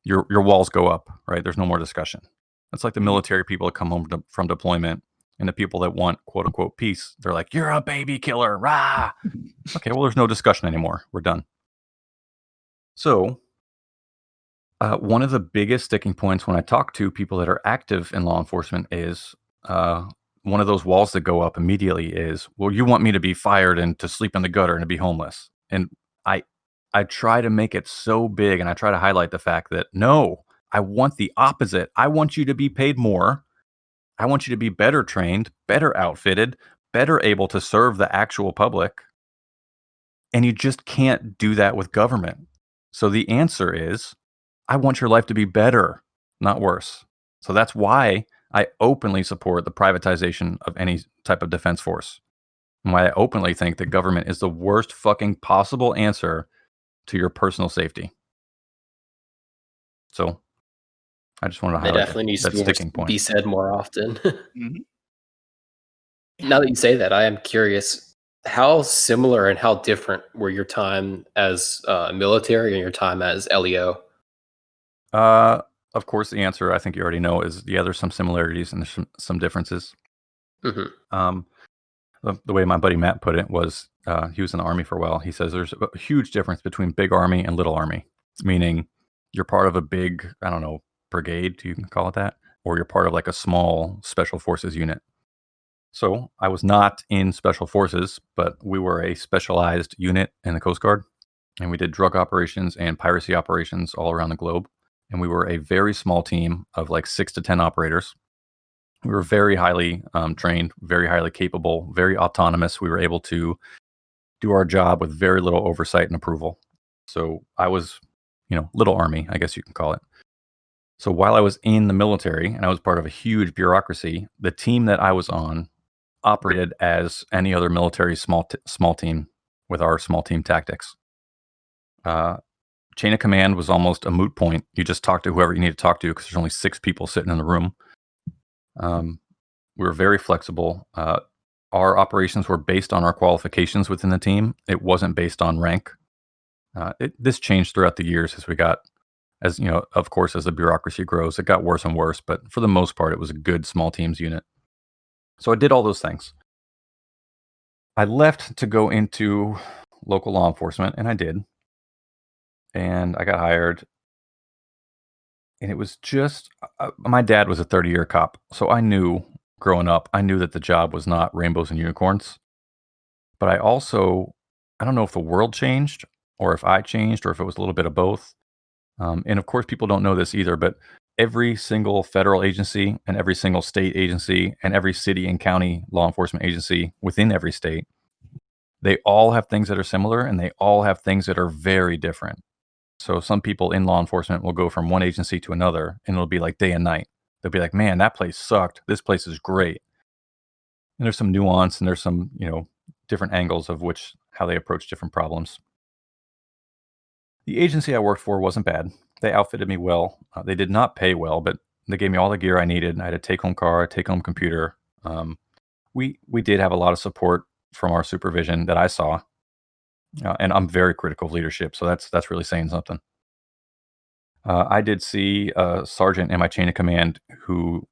your walls go up, right? There's no more discussion. It's like the military people that come home from deployment, and the people that want quote unquote peace, they're like, you're a baby killer, rah. Okay, well, there's no discussion anymore. We're done. So one of the biggest sticking points when I talk to people that are active in law enforcement is one of those walls that go up immediately is, well, you want me to be fired and to sleep in the gutter and to be homeless. And I try to make it so big, and I try to highlight the fact that no, I want the opposite. I want you to be paid more. I want you to be better trained, better outfitted, better able to serve the actual public. And you just can't do that with government. So the answer is, I want your life to be better, not worse. So that's why I openly support the privatization of any type of defense force. And why I openly think that government is the worst fucking possible answer to your personal safety. So I just wanted to That highlight definitely needs that to sticking point. be said more often. Mhm. Now that you say that, I am curious, how similar and how different were your time as military and your time as LEO? Of course, the answer I think you already know is, yeah, there's some similarities and there's some differences. Hmm. The way my buddy Matt put it was, he was in the Army for a while. He says there's a huge difference between big Army and little Army, meaning you're part of a big, I don't know, brigade, you can call it that, or you're part of like a small special forces unit. So I was not in special forces, but we were a specialized unit in the Coast Guard, and we did drug operations and piracy operations all around the globe. And we were a very small team of like 6 to 10 operators. We were very highly trained, very highly capable, very autonomous. We were able to do our job with very little oversight and approval. So I was, little Army, I guess you can call it. So while I was in the military and I was part of a huge bureaucracy, the team that I was on operated as any other military small team with our small team tactics. Chain of command was almost a moot point. You just talk to whoever you need to talk to because there's only 6 people sitting in the room. We were very flexible. Our operations were based on our qualifications within the team. It wasn't based on rank. This changed throughout the years of course, as the bureaucracy grows, it got worse and worse. But for the most part, it was a good small teams unit. So I did all those things. I left to go into local law enforcement, and I did. And I got hired. And it was just, my dad was a 30-year cop. So I knew growing up, I knew that the job was not rainbows and unicorns. But I don't know if the world changed or if I changed or if it was a little bit of both. And of course, people don't know this either, but every single federal agency and every single state agency and every city and county law enforcement agency within every state, they all have things that are similar and they all have things that are very different. So some people in law enforcement will go from one agency to another and it'll be like day and night. They'll be like, man, that place sucked. This place is great. And there's some nuance and there's some, different angles of how they approach different problems. The agency I worked for wasn't bad. They outfitted me well. They did not pay well, but they gave me all the gear I needed. I had a take-home car, a take-home computer. We did have a lot of support from our supervision that I saw, and I'm very critical of leadership, so that's really saying something. I did see a sergeant in my chain of command who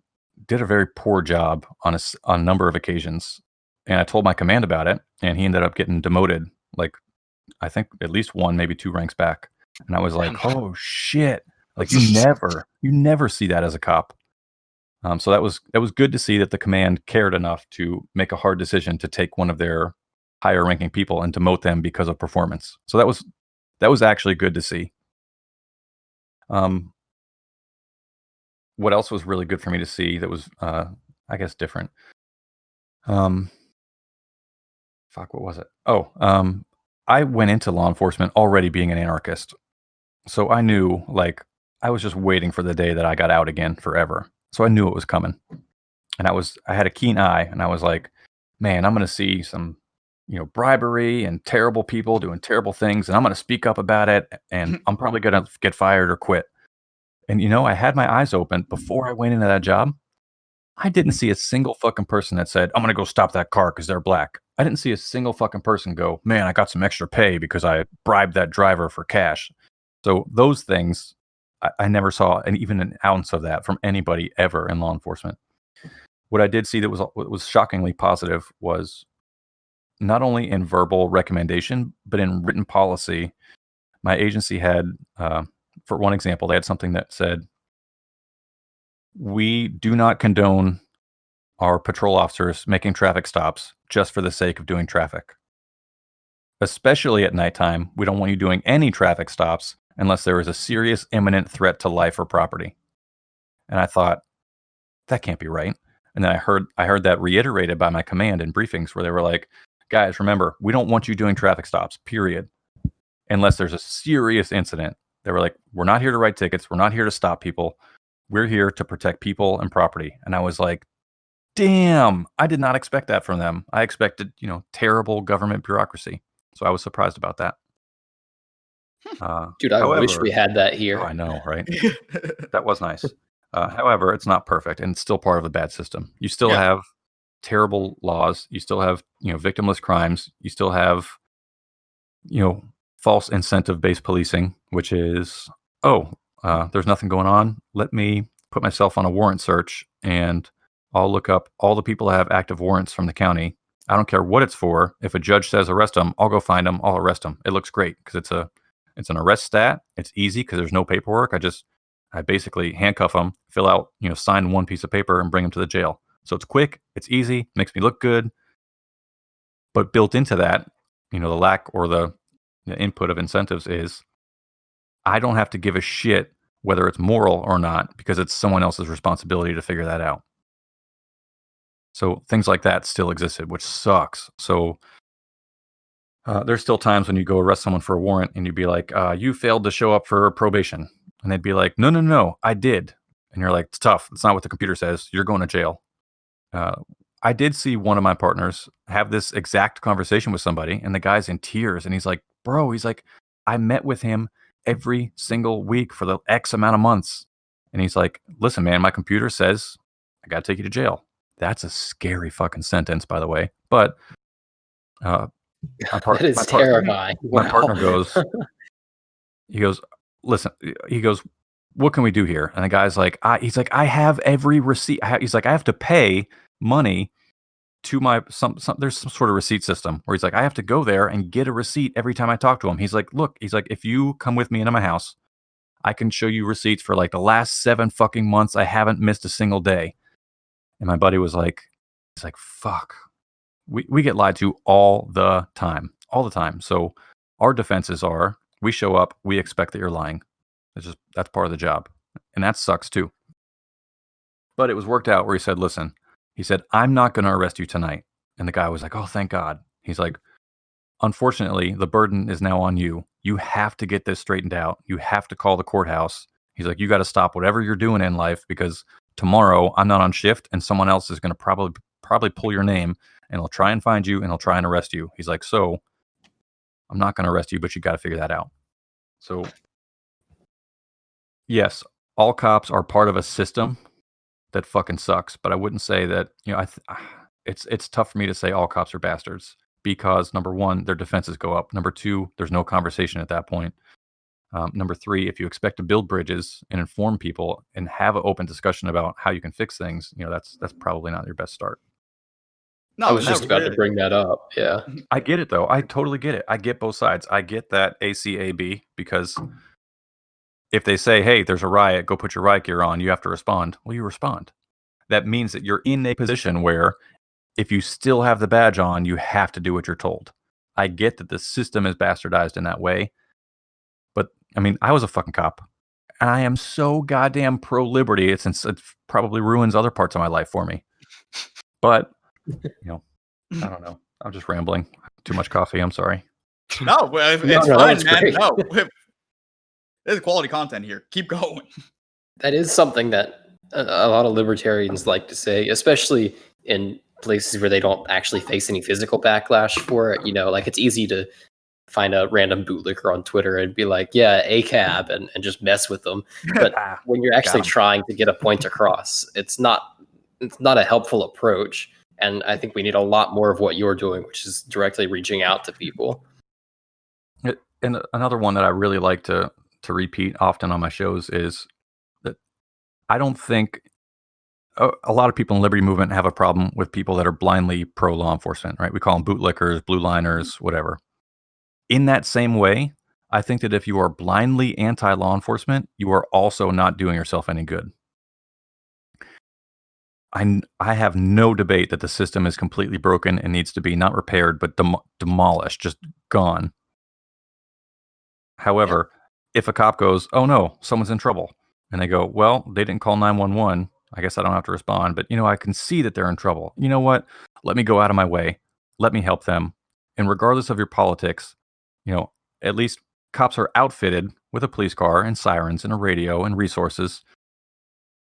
did a very poor job on a number of occasions, and I told my command about it, and he ended up getting demoted, like I think at least 1, maybe 2 ranks back. And I was like, oh shit! Like you never see that as a cop. So that was good to see that the command cared enough to make a hard decision to take one of their higher ranking people and demote them because of performance. So that was actually good to see. What else was really good for me to see that was, I guess, different? What was it? I went into law enforcement already being an anarchist. So I knew, like, I was just waiting for the day that I got out again forever. So I knew it was coming. And I had a keen eye, and I was like, man, I'm going to see some, bribery and terrible people doing terrible things, and I'm going to speak up about it, and I'm probably going to get fired or quit. And, I had my eyes open before I went into that job. I didn't see a single fucking person that said, I'm going to go stop that car because they're black. I didn't see a single fucking person go, man, I got some extra pay because I bribed that driver for cash. So those things, I never saw even an ounce of that from anybody ever in law enforcement. What I did see that was shockingly positive was not only in verbal recommendation, but in written policy. My agency had, for one example, they had something that said, we do not condone our patrol officers making traffic stops just for the sake of doing traffic. Especially at nighttime, we don't want you doing any traffic stops unless there is a serious imminent threat to life or property. And I thought, that can't be right. And then I heard that reiterated by my command in briefings where they were like, guys, remember, we don't want you doing traffic stops, period. Unless there's a serious incident. They were like, we're not here to write tickets. We're not here to stop people. We're here to protect people and property. And I was like, damn, I did not expect that from them. I expected, terrible government bureaucracy. So I was surprised about that. Dude, I wish we had that here. Oh, I know, right? That was nice. However, it's not perfect, and it's still part of the bad system. You still have terrible laws. You still have, victimless crimes. You still have, false incentive-based policing, which is, there's nothing going on. Let me put myself on a warrant search, and I'll look up all the people that have active warrants from the county. I don't care what it's for. If a judge says arrest them, I'll go find them. I'll arrest them. It looks great because it's an arrest stat. It's easy because there's no paperwork. I basically handcuff them, fill out, sign one piece of paper and bring them to the jail. So it's quick, it's easy, makes me look good. But built into that, the lack or the input of incentives is I don't have to give a shit whether it's moral or not because it's someone else's responsibility to figure that out. So things like that still existed, which sucks. So there's still times when you go arrest someone for a warrant and you'd be like, you failed to show up for probation. And they'd be like, no, I did. And you're like, it's tough. It's not what the computer says. You're going to jail. I did see one of my partners have this exact conversation with somebody, and the guy's in tears. And he's like, bro, I met with him every single week for the X amount of months. And he's like, listen, man, my computer says I got to take you to jail. That's a scary fucking sentence, by the way. But that is terrifying. My partner goes, listen, what can we do here? And the guy's like, I have every receipt. He's like, I have to pay money to my, there's some sort of receipt system where he's like, I have to go there and get a receipt every time I talk to him. He's like, look, if you come with me into my house, I can show you receipts for like the last 7 fucking months. I haven't missed a single day. And my buddy was like, fuck, we get lied to all the time. So our defenses are, we show up, we expect that you're lying. That's part of the job. And that sucks too. But it was worked out where he said, listen, I'm not going to arrest you tonight. And the guy was like, oh, thank God. He's like, unfortunately, the burden is now on you. You have to get this straightened out. You have to call the courthouse. He's like, you got to stop whatever you're doing in life because tomorrow I'm not on shift and someone else is going to probably pull your name and they'll try and find you and they'll try and arrest you. He's like, so I'm not going to arrest you, but you got to figure that out. So yes, all cops are part of a system that fucking sucks, but I wouldn't say that, it's tough for me to say all cops are bastards because number one, their defenses go up. Number two, there's no conversation at that point. Number three, if you expect to build bridges and inform people and have an open discussion about how you can fix things, that's probably not your best start. No, I was just about to bring that up. Yeah. I get it though. I totally get it. I get both sides. I get that ACAB because if they say, hey, there's a riot, go put your riot gear on, you have to respond. Well, you respond. That means that you're in a position where if you still have the badge on, you have to do what you're told. I get that the system is bastardized in that way, but I mean, I was a fucking cop, and I am so goddamn pro-liberty. It probably ruins other parts of my life for me. But, I don't know. I'm just rambling. Too much coffee. I'm sorry. No, it's fine, man. Great. No, there's quality content here. Keep going. That is something that a lot of libertarians like to say, especially in places where they don't actually face any physical backlash for it. Like it's easy to find a random bootlicker on Twitter and be like, yeah, a cab, and just mess with them. But when you're actually trying to get a point across, it's not a helpful approach. And I think we need a lot more of what you're doing, which is directly reaching out to people. And another one that I really like to repeat often on my shows is that I don't think a lot of people in the liberty movement have a problem with people that are blindly pro law enforcement, right? We call them bootlickers, blue liners, whatever. In that same way, I think that if you are blindly anti-law enforcement, you are also not doing yourself any good. I have no debate that the system is completely broken and needs to be not repaired, but demolished, just gone. However, if a cop goes, oh no, someone's in trouble, and they go, well, they didn't call 911, I guess I don't have to respond, but I can see that they're in trouble. You know what? Let me go out of my way. Let me help them. And regardless of your politics, at least cops are outfitted with a police car and sirens and a radio and resources.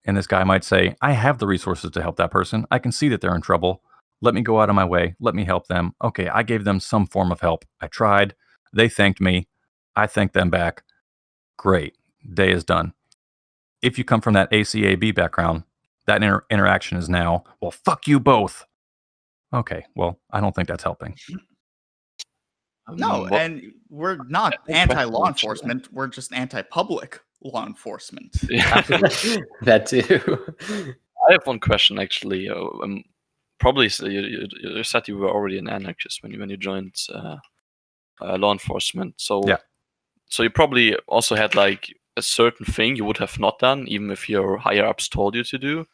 And this guy might say, I have the resources to help that person. I can see that they're in trouble. Let me go out of my way. Let me help them. Okay, I gave them some form of help. I tried. They thanked me. I thanked them back. Great. Day is done. If you come from that ACAB background, that interaction is now, well, fuck you both. Okay, well, I don't think that's helping. No, and we're not anti-law enforcement. We're just anti-public law enforcement. Yeah. That too. I have one question actually. Probably you said you were already an anarchist when you joined law enforcement. So yeah. So you probably also had like a certain thing you would have not done, even if your higher ups told you to do.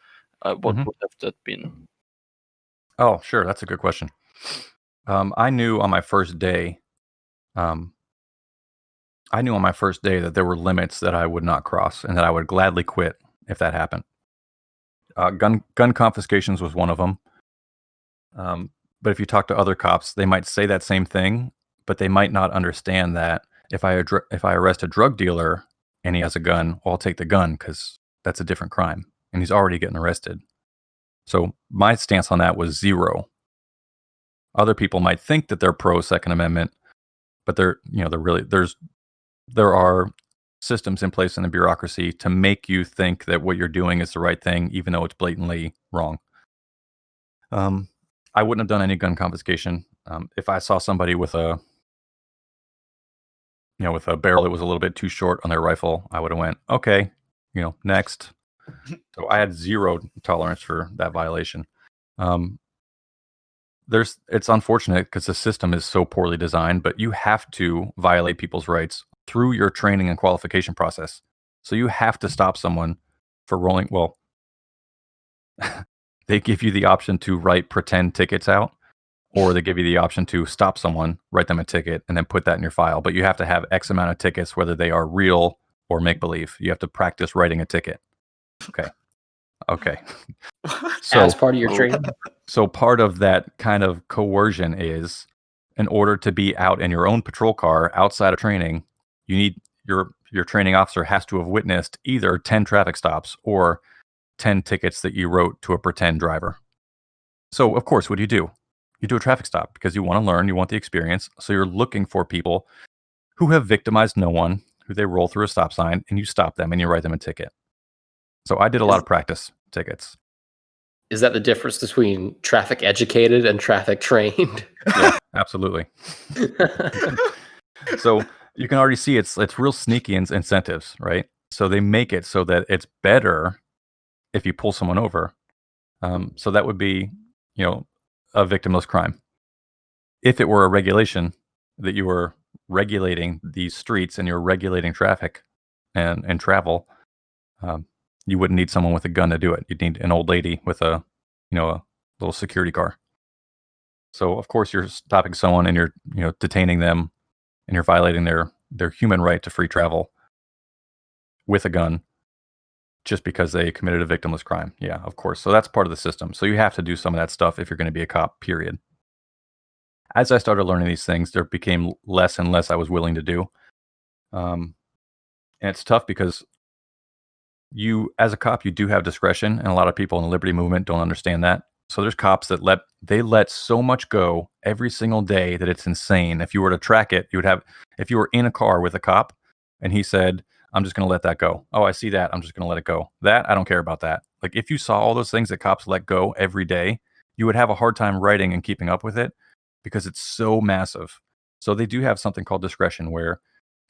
What would have that been? Oh, sure. That's a good question. I knew on my first day. I knew on my first day that there were limits that I would not cross, and that I would gladly quit if that happened. Gun confiscations was one of them. But if you talk to other cops, they might say that same thing, but they might not understand that if I arrest a drug dealer and he has a gun, well, I'll take the gun because that's a different crime, and he's already getting arrested. So my stance on that was 0. Other people might think that they're pro Second Amendment, but they're really there are systems in place in the bureaucracy to make you think that what you're doing is the right thing, even though it's blatantly wrong. I wouldn't have done any gun confiscation. If I saw somebody with a barrel that was a little bit too short on their rifle, I would have went, okay, next. So I had 0 tolerance for that violation. It's unfortunate because the system is so poorly designed, but you have to violate people's rights through your training and qualification process. So you have to stop someone for rolling. Well, they give you the option to write pretend tickets out, or they give you the option to stop someone, write them a ticket, and then put that in your file. But you have to have X amount of tickets, whether they are real or make-believe. You have to practice writing a ticket. Okay. So, as part of your training. So part of that kind of coercion is, in order to be out in your own patrol car outside of training, you need your training officer has to have witnessed either 10 traffic stops or 10 tickets that you wrote to a pretend driver. So of course, what do? You do a traffic stop because you want to learn, you want the experience. So you're looking for people who have victimized no one, who they roll through a stop sign, and you stop them and you write them a ticket. So I did a lot of practice tickets. Is that the difference between traffic educated and traffic trained? Yeah, absolutely. So you can already see it's real sneaky incentives, right? So they make it so that it's better if you pull someone over. So that would be, a victimless crime. If it were a regulation that you were regulating these streets and you're regulating traffic and travel, you wouldn't need someone with a gun to do it. You'd need an old lady with a little security car. So of course you're stopping someone and you're detaining them and you're violating their human right to free travel with a gun just because they committed a victimless crime. Yeah, of course. So that's part of the system. So you have to do some of that stuff if you're going to be a cop, period. As I started learning these things, there became less and less I was willing to do. And it's tough because as a cop, you do have discretion, and a lot of people in the liberty movement don't understand that. So there's cops that let so much go every single day that it's insane. If you were to track it, if you were in a car with a cop and he said, I'm just going to let that go. Oh, I see that. I'm just going to let it go. That, I don't care about that. Like if you saw all those things that cops let go every day, you would have a hard time writing and keeping up with it because it's so massive. So they do have something called discretion where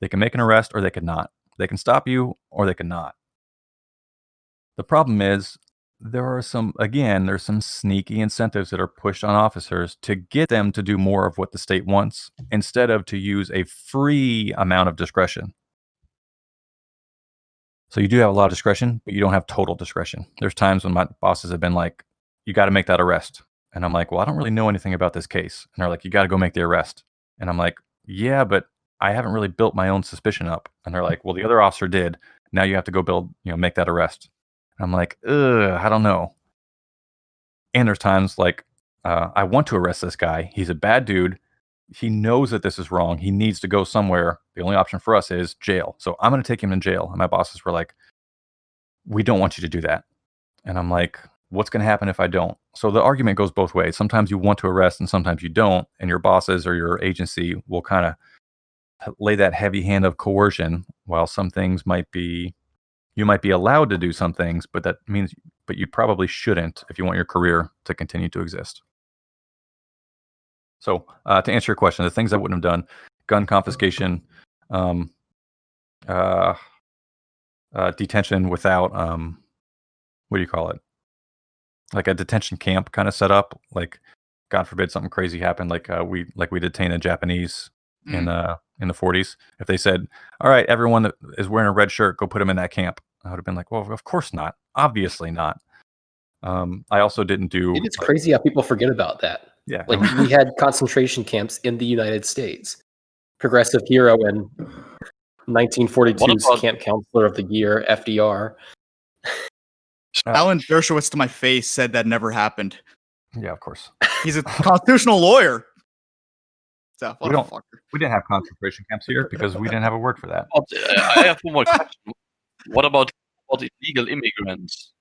they can make an arrest or they can not. They can stop you or they can not. The problem is there's some sneaky incentives that are pushed on officers to get them to do more of what the state wants instead of to use a free amount of discretion. So you do have a lot of discretion, but you don't have total discretion. There's times when my bosses have been like, you got to make that arrest. And I'm like, well, I don't really know anything about this case. And they're like, you got to go make the arrest. And I'm like, yeah, but I haven't really built my own suspicion up. And they're like, well, the other officer did. Now you have to go make that arrest. I'm like, I don't know. And there's times like, I want to arrest this guy. He's a bad dude. He knows that this is wrong. He needs to go somewhere. The only option for us is jail. So I'm going to take him to jail. And my bosses were like, we don't want you to do that. And I'm like, what's going to happen if I don't? So the argument goes both ways. Sometimes you want to arrest and sometimes you don't. And your bosses or your agency will kind of lay that heavy hand of coercion, while some things you might be allowed to do some things, but you probably shouldn't if you want your career to continue to exist. So to answer your question, the things I wouldn't have done: gun confiscation, detention without what do you call it? Like a detention camp kind of set up. Like, God forbid something crazy happened. Like we detained a Japanese in the 40s. If they said, "All right, everyone that is wearing a red shirt, go put them in that camp," I would have been like, "Well, of course not. Obviously not." I also didn't do. It's crazy how people forget about that. Yeah, Like we had concentration camps in the United States. Progressive hero and 1942's Camp Counselor of the Year, FDR. Alan Dershowitz to my face said that never happened. Yeah, of course. He's a constitutional lawyer. So, we didn't have concentration camps here because we didn't have a word for that. I have one more question. What about illegal immigrants?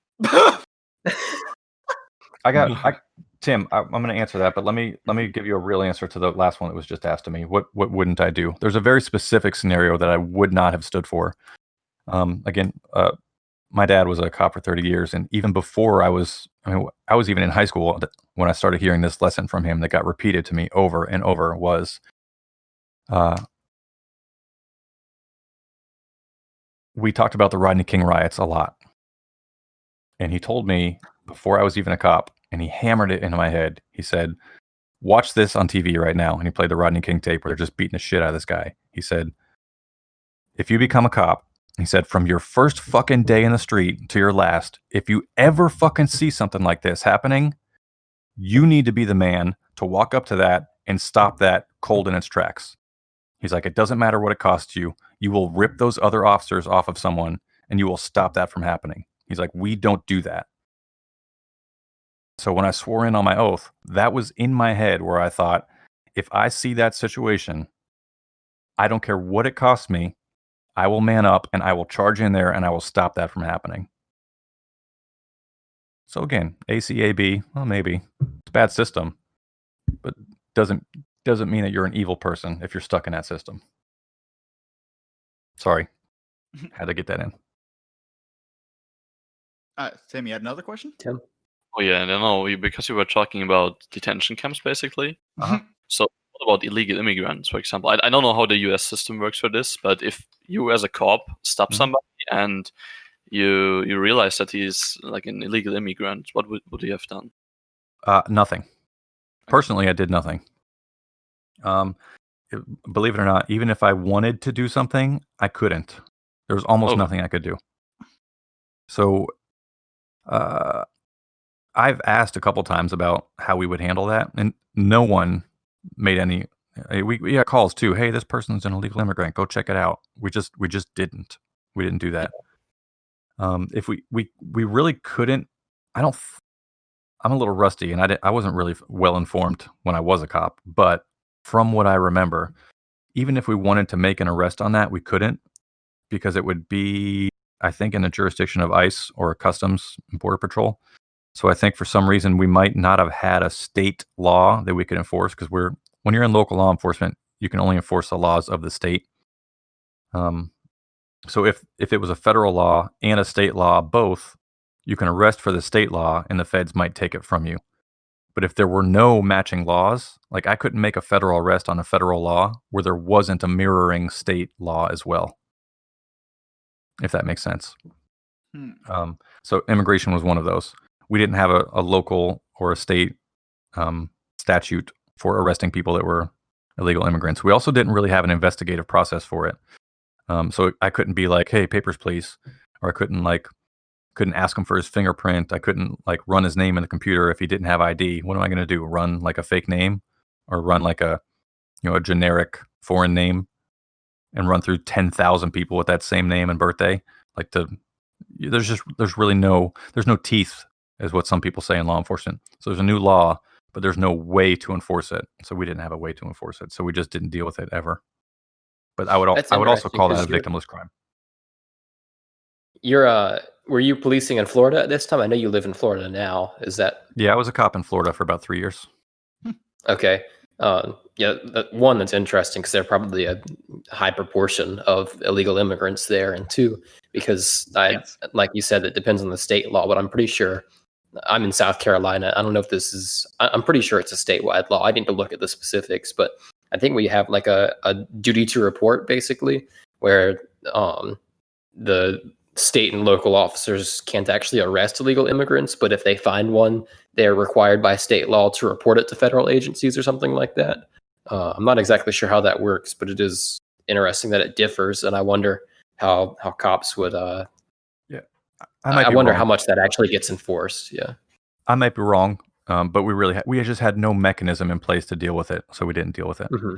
Tim, I'm going to answer that, but let me give you a real answer to the last one that was just asked to me. What wouldn't I do? There's a very specific scenario that I would not have stood for. Again, my dad was a cop for 30 years, and even before I was even in high school when I started hearing this lesson from him that got repeated to me over and over was, we talked about the Rodney King riots a lot. And he told me before I was even a cop, and he hammered it into my head. He said, watch this on TV right now. And he played the Rodney King tape where they're just beating the shit out of this guy. He said, if you become a cop, he said, from your first fucking day in the street to your last, if you ever fucking see something like this happening, you need to be the man to walk up to that and stop that cold in its tracks. He's like, it doesn't matter what it costs you. You will rip those other officers off of someone and you will stop that from happening. He's like, we don't do that. So when I swore in on my oath, that was in my head where I thought, if I see that situation, I don't care what it costs me, I will man up and I will charge in there and I will stop that from happening. So again, ACAB, well, maybe it's a bad system, but doesn't mean that you're an evil person if you're stuck in that system. Sorry, had to get that in. Tim, you had another question? Tim? Oh yeah, I don't know, because you were talking about detention camps, basically. Uh-huh. So what about illegal immigrants, for example? I don't know how the US system works for this, but if you as a cop stop somebody and you realize that he's like an illegal immigrant, what would you have done? Nothing. Personally, I did nothing. Believe it or not, even if I wanted to do something, I couldn't. There was almost nothing I could do. So I've asked a couple times about how we would handle that. And no one made any. We got calls too. Hey, this person's an illegal immigrant. Go check it out. We just didn't. We didn't do that. If we really couldn't. I'm a little rusty, and I wasn't really well informed when I was a cop. But from what I remember, even if we wanted to make an arrest on that, we couldn't, because it would be, I think, in the jurisdiction of ICE or Customs and Border Patrol. So I think for some reason we might not have had a state law that we could enforce, because when you're in local law enforcement, you can only enforce the laws of the state. So if it was a federal law and a state law, both, you can arrest for the state law and the feds might take it from you. But if there were no matching laws, like I couldn't make a federal arrest on a federal law where there wasn't a mirroring state law as well, if that makes sense. So immigration was one of those. We didn't have a local or a state statute for arresting people that were illegal immigrants. We also didn't really have an investigative process for it. So I couldn't be like, hey, papers, please. Or I couldn't ask him for his fingerprint. I couldn't run his name in the computer if he didn't have ID. What am I going to do? Run like a fake name, or run like a generic foreign name and run through 10,000 people with that same name and birthday? There's no teeth, is what some people say in law enforcement. So there's a new law, but there's no way to enforce it. So we didn't have a way to enforce it. So we just didn't deal with it ever. But I would also call that a victimless crime. Were you policing in Florida at this time? I know you live in Florida now. Is that? Yeah, I was a cop in Florida for about 3 years. Okay. One, that's interesting because there are probably a high proportion of illegal immigrants there, and two, because like you said, it depends on the state law, but I'm pretty sure I'm in South Carolina. I don't know if this is, I'm pretty sure it's a statewide law. I need to look at the specifics, but I think we have like a duty to report, basically, where the state and local officers can't actually arrest illegal immigrants, but if they find one, they're required by state law to report it to federal agencies or something like that. I'm not exactly sure how that works, but it is interesting that it differs, and I wonder how cops would. I wonder how much that actually gets enforced. Yeah, I might be wrong, but we just had no mechanism in place to deal with it, so we didn't deal with it. Mm-hmm.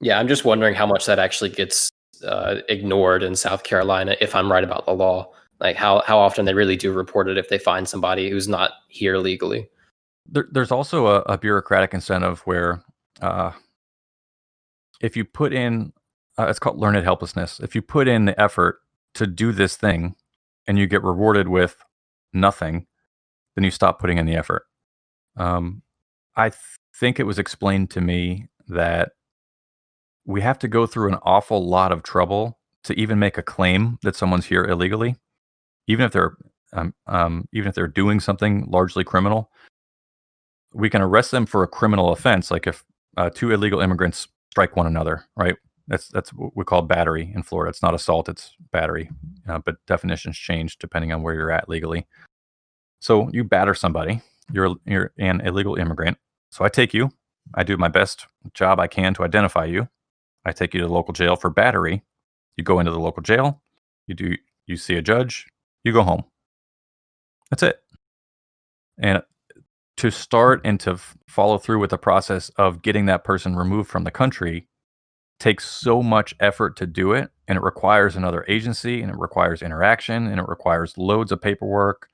Yeah, I'm just wondering how much that actually gets ignored in South Carolina, if I'm right about the law. Like how often they really do report it if they find somebody who's not here legally. There's also a bureaucratic incentive where if you put in, it's called learned helplessness. If you put in the effort to do this thing and you get rewarded with nothing, then you stop putting in the effort. I think it was explained to me that we have to go through an awful lot of trouble to even make a claim that someone's here illegally, even if they're doing something largely criminal. We can arrest them for a criminal offense, like if two illegal immigrants strike one another, right? That's what we call battery in Florida. It's not assault, it's battery, but definitions change depending on where you're at legally. So you batter somebody, you're an illegal immigrant. So I take you, I do my best job I can to identify you. I take you to the local jail for battery. You go into the local jail, you see a judge, you go home. That's it. And to start and to follow through with the process of getting that person removed from the country takes so much effort to do it, and it requires another agency, and it requires interaction, and it requires loads of paperwork.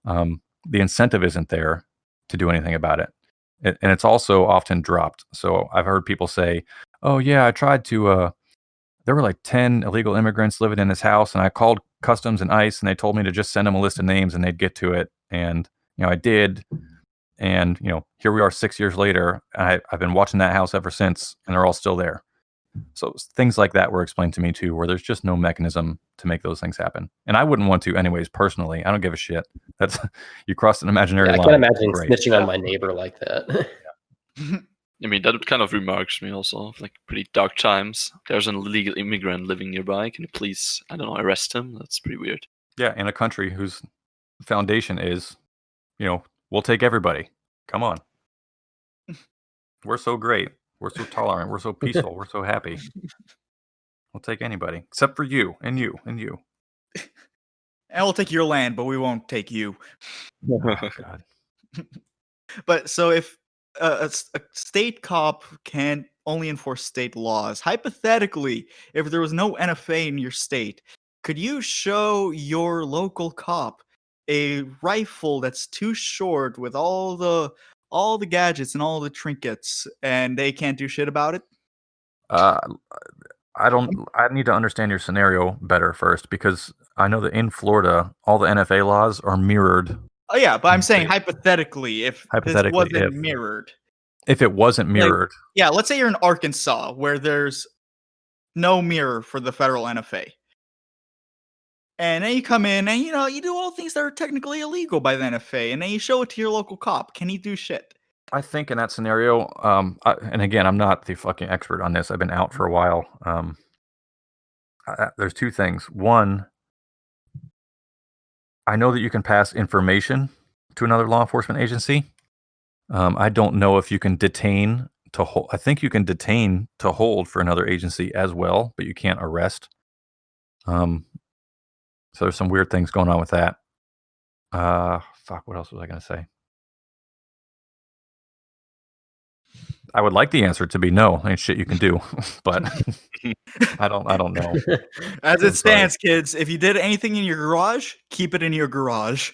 The incentive isn't there to do anything about it. And it's also often dropped. So I've heard people say, oh yeah, I tried to, there were like 10 illegal immigrants living in this house, and I called Customs and ICE, and they told me to just send them a list of names and they'd get to it. And, I did. And, here we are 6 years later. I've been watching that house ever since, and they're all still there. So things like that were explained to me too, where there's just no mechanism to make those things happen. And I wouldn't want to anyways, personally. I don't give a shit. That's, you crossed an imaginary line. I can't imagine snitching on my neighbor like that. I mean, that kind of remarks me also of like pretty dark times. There's an illegal immigrant living nearby. Can you please, I don't know, arrest him? That's pretty weird. Yeah, in a country whose foundation is, we'll take everybody. Come on. We're so great. We're so tolerant. We're so peaceful. We're so happy. We'll take anybody, except for you and you and you. And we'll take your land, but we won't take you. Oh, God. But so if a state cop can only enforce state laws, hypothetically, if there was no NFA in your state, could you show your local cop a rifle that's too short with all the gadgets and all the trinkets, and they can't do shit about it? Uh, I need to understand your scenario better first, because I know that in Florida, all the NFA laws are mirrored. Oh yeah, but I'm in saying state. hypothetically, if this Hypothetically, wasn't mirrored. if it wasn't mirrored, Yeah, let's say you're in Arkansas where there's no mirror for the federal NFA. And then you come in and you do all things that are technically illegal by the NFA, and then you show it to your local cop. Can he do shit? I think in that scenario, and again, I'm not the fucking expert on this. I've been out for a while. There's two things. One, I know that you can pass information to another law enforcement agency. I don't know if you can detain to hold. I think you can detain to hold for another agency as well, but you can't arrest. So there's some weird things going on with that. Fuck, what else was I going to say? I would like the answer to be no. Ain't shit you can do, but I don't know. As it stands, kids, if you did anything in your garage, keep it in your garage.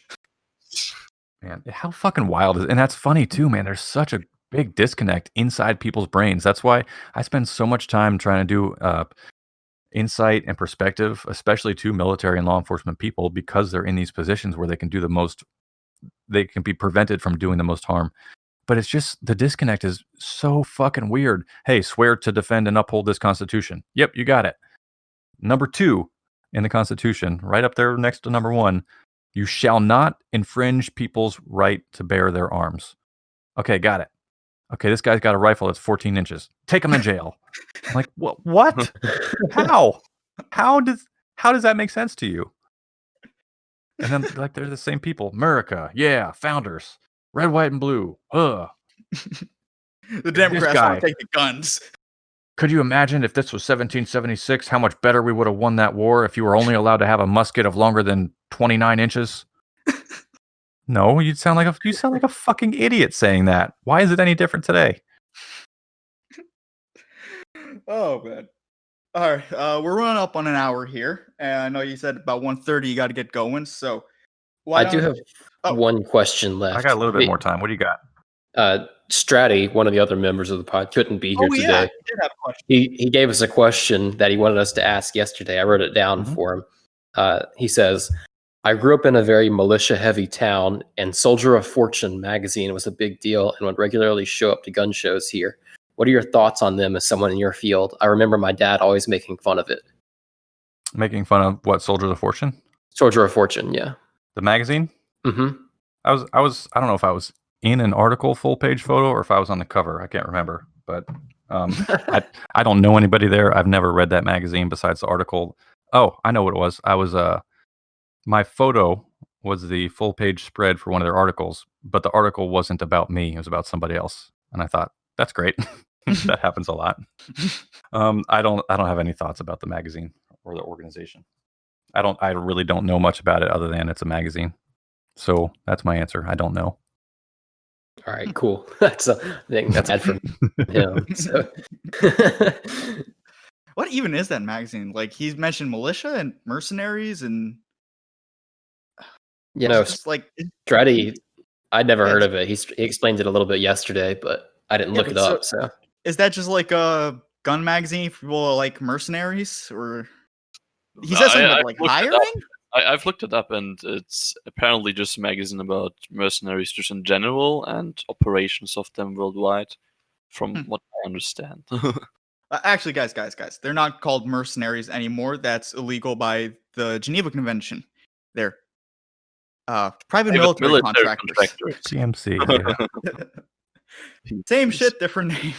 Man, how fucking wild is it? And that's funny too, man. There's such a big disconnect inside people's brains. That's why I spend so much time trying to do insight and perspective, especially to military and law enforcement people, because they're in these positions where they can do the most, they can be prevented from doing the most harm. But it's just, the disconnect is so fucking weird. Hey, swear to defend and uphold this Constitution. Yep, you got it. Number 2 in the Constitution, right up there next to number 1, you shall not infringe people's right to bear their arms. Okay, got it. Okay, this guy's got a rifle that's 14 inches. Take him to jail. I'm like, what? How? How does that make sense to you? And then, like, they're the same people. America, yeah, founders. Red, white, and blue. Ugh. The Democrats want to take the guns. Could you imagine if this was 1776, how much better we would have won that war if you were only allowed to have a musket of longer than 29 inches? No, you sound like a fucking idiot saying that. Why is it any different today? Oh man. All right, we're running up on an hour here, and I know you said about 1:30 you got to get going. So I do have one question left. I got a little bit more time. What do you got? Stratty, one of the other members of the pod, couldn't be here today. He did have a question. He gave us a question that he wanted us to ask yesterday. I wrote it down for him. He says, I grew up in a very militia-heavy town, and Soldier of Fortune magazine was a big deal and would regularly show up to gun shows here. What are your thoughts on them as someone in your field? I remember my dad always making fun of it. Making fun of what, Soldier of Fortune? Soldier of Fortune, yeah. The magazine? Mm-hmm. I don't know if I was in an article full page photo or if I was on the cover. I can't remember. But I don't know anybody there. I've never read that magazine besides the article. Oh, I know what it was. I was my photo was the full page spread for one of their articles, but the article wasn't about me. It was about somebody else. And I thought, that's great. That happens a lot. I don't have any thoughts about the magazine or the organization. I really don't know much about it other than it's a magazine. So that's my answer. I don't know. All right, cool. I think that's bad for him. So. What even is that magazine? Like, he's mentioned militia and mercenaries and Stratty. I'd never heard of it. He explained it a little bit yesterday, but I didn't look it up. So is that just like a gun magazine for people like mercenaries, or he said something about like hiring? I've looked it up, and it's apparently just a magazine about mercenaries just in general and operations of them worldwide, from what I understand. Actually, guys, they're not called mercenaries anymore. That's illegal by the Geneva Convention. They're private military contractors. CMC. Yeah. Same shit, different name.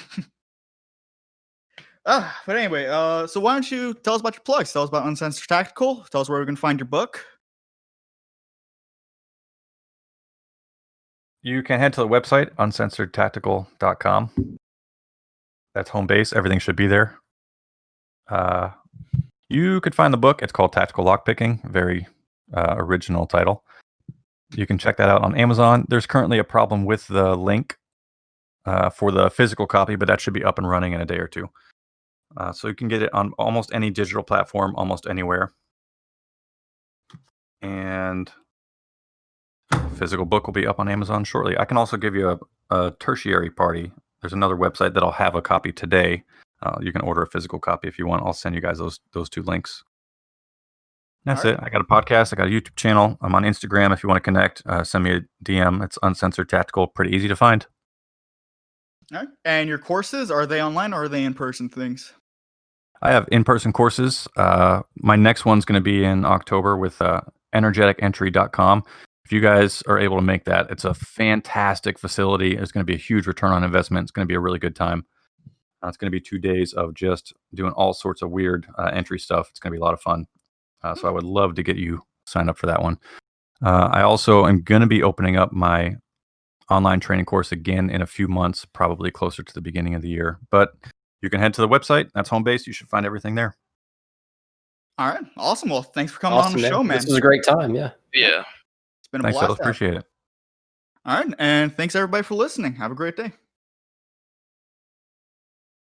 But anyway, so why don't you tell us about your plugs? Tell us about Uncensored Tactical. Tell us where we can find your book. You can head to the website, uncensoredtactical.com. That's home base. Everything should be there. You could find the book. It's called Tactical Lockpicking. Very original title. You can check that out on Amazon. There's currently a problem with the link for the physical copy, but that should be up and running in a day or two. So you can get it on almost any digital platform, almost anywhere. And physical book will be up on Amazon shortly. I can also give you a tertiary party. There's another website that'll have a copy today. You can order a physical copy if you want. I'll send you guys those two links. That's it. I got a podcast. I got a YouTube channel. I'm on Instagram. If you want to connect, send me a DM. It's Uncensored Tactical. Pretty easy to find. All right. And your courses, are they online or are they in-person things? I have in-person courses. My next one's going to be in October with energeticentry.com. If you guys are able to make that, it's a fantastic facility. It's going to be a huge return on investment. It's going to be a really good time. It's going to be 2 days of just doing all sorts of weird entry stuff. It's going to be a lot of fun. So I would love to get you signed up for that one. I also am going to be opening up my online training course again in a few months, probably closer to the beginning of the year. But you can head to the website. That's home base. You should find everything there. All right. Awesome. Well, thanks for coming on the show, man. This was a great time. Yeah. Yeah. It's been a Thanks, blast. fellas. Appreciate it. All right. And thanks everybody for listening. Have a great day.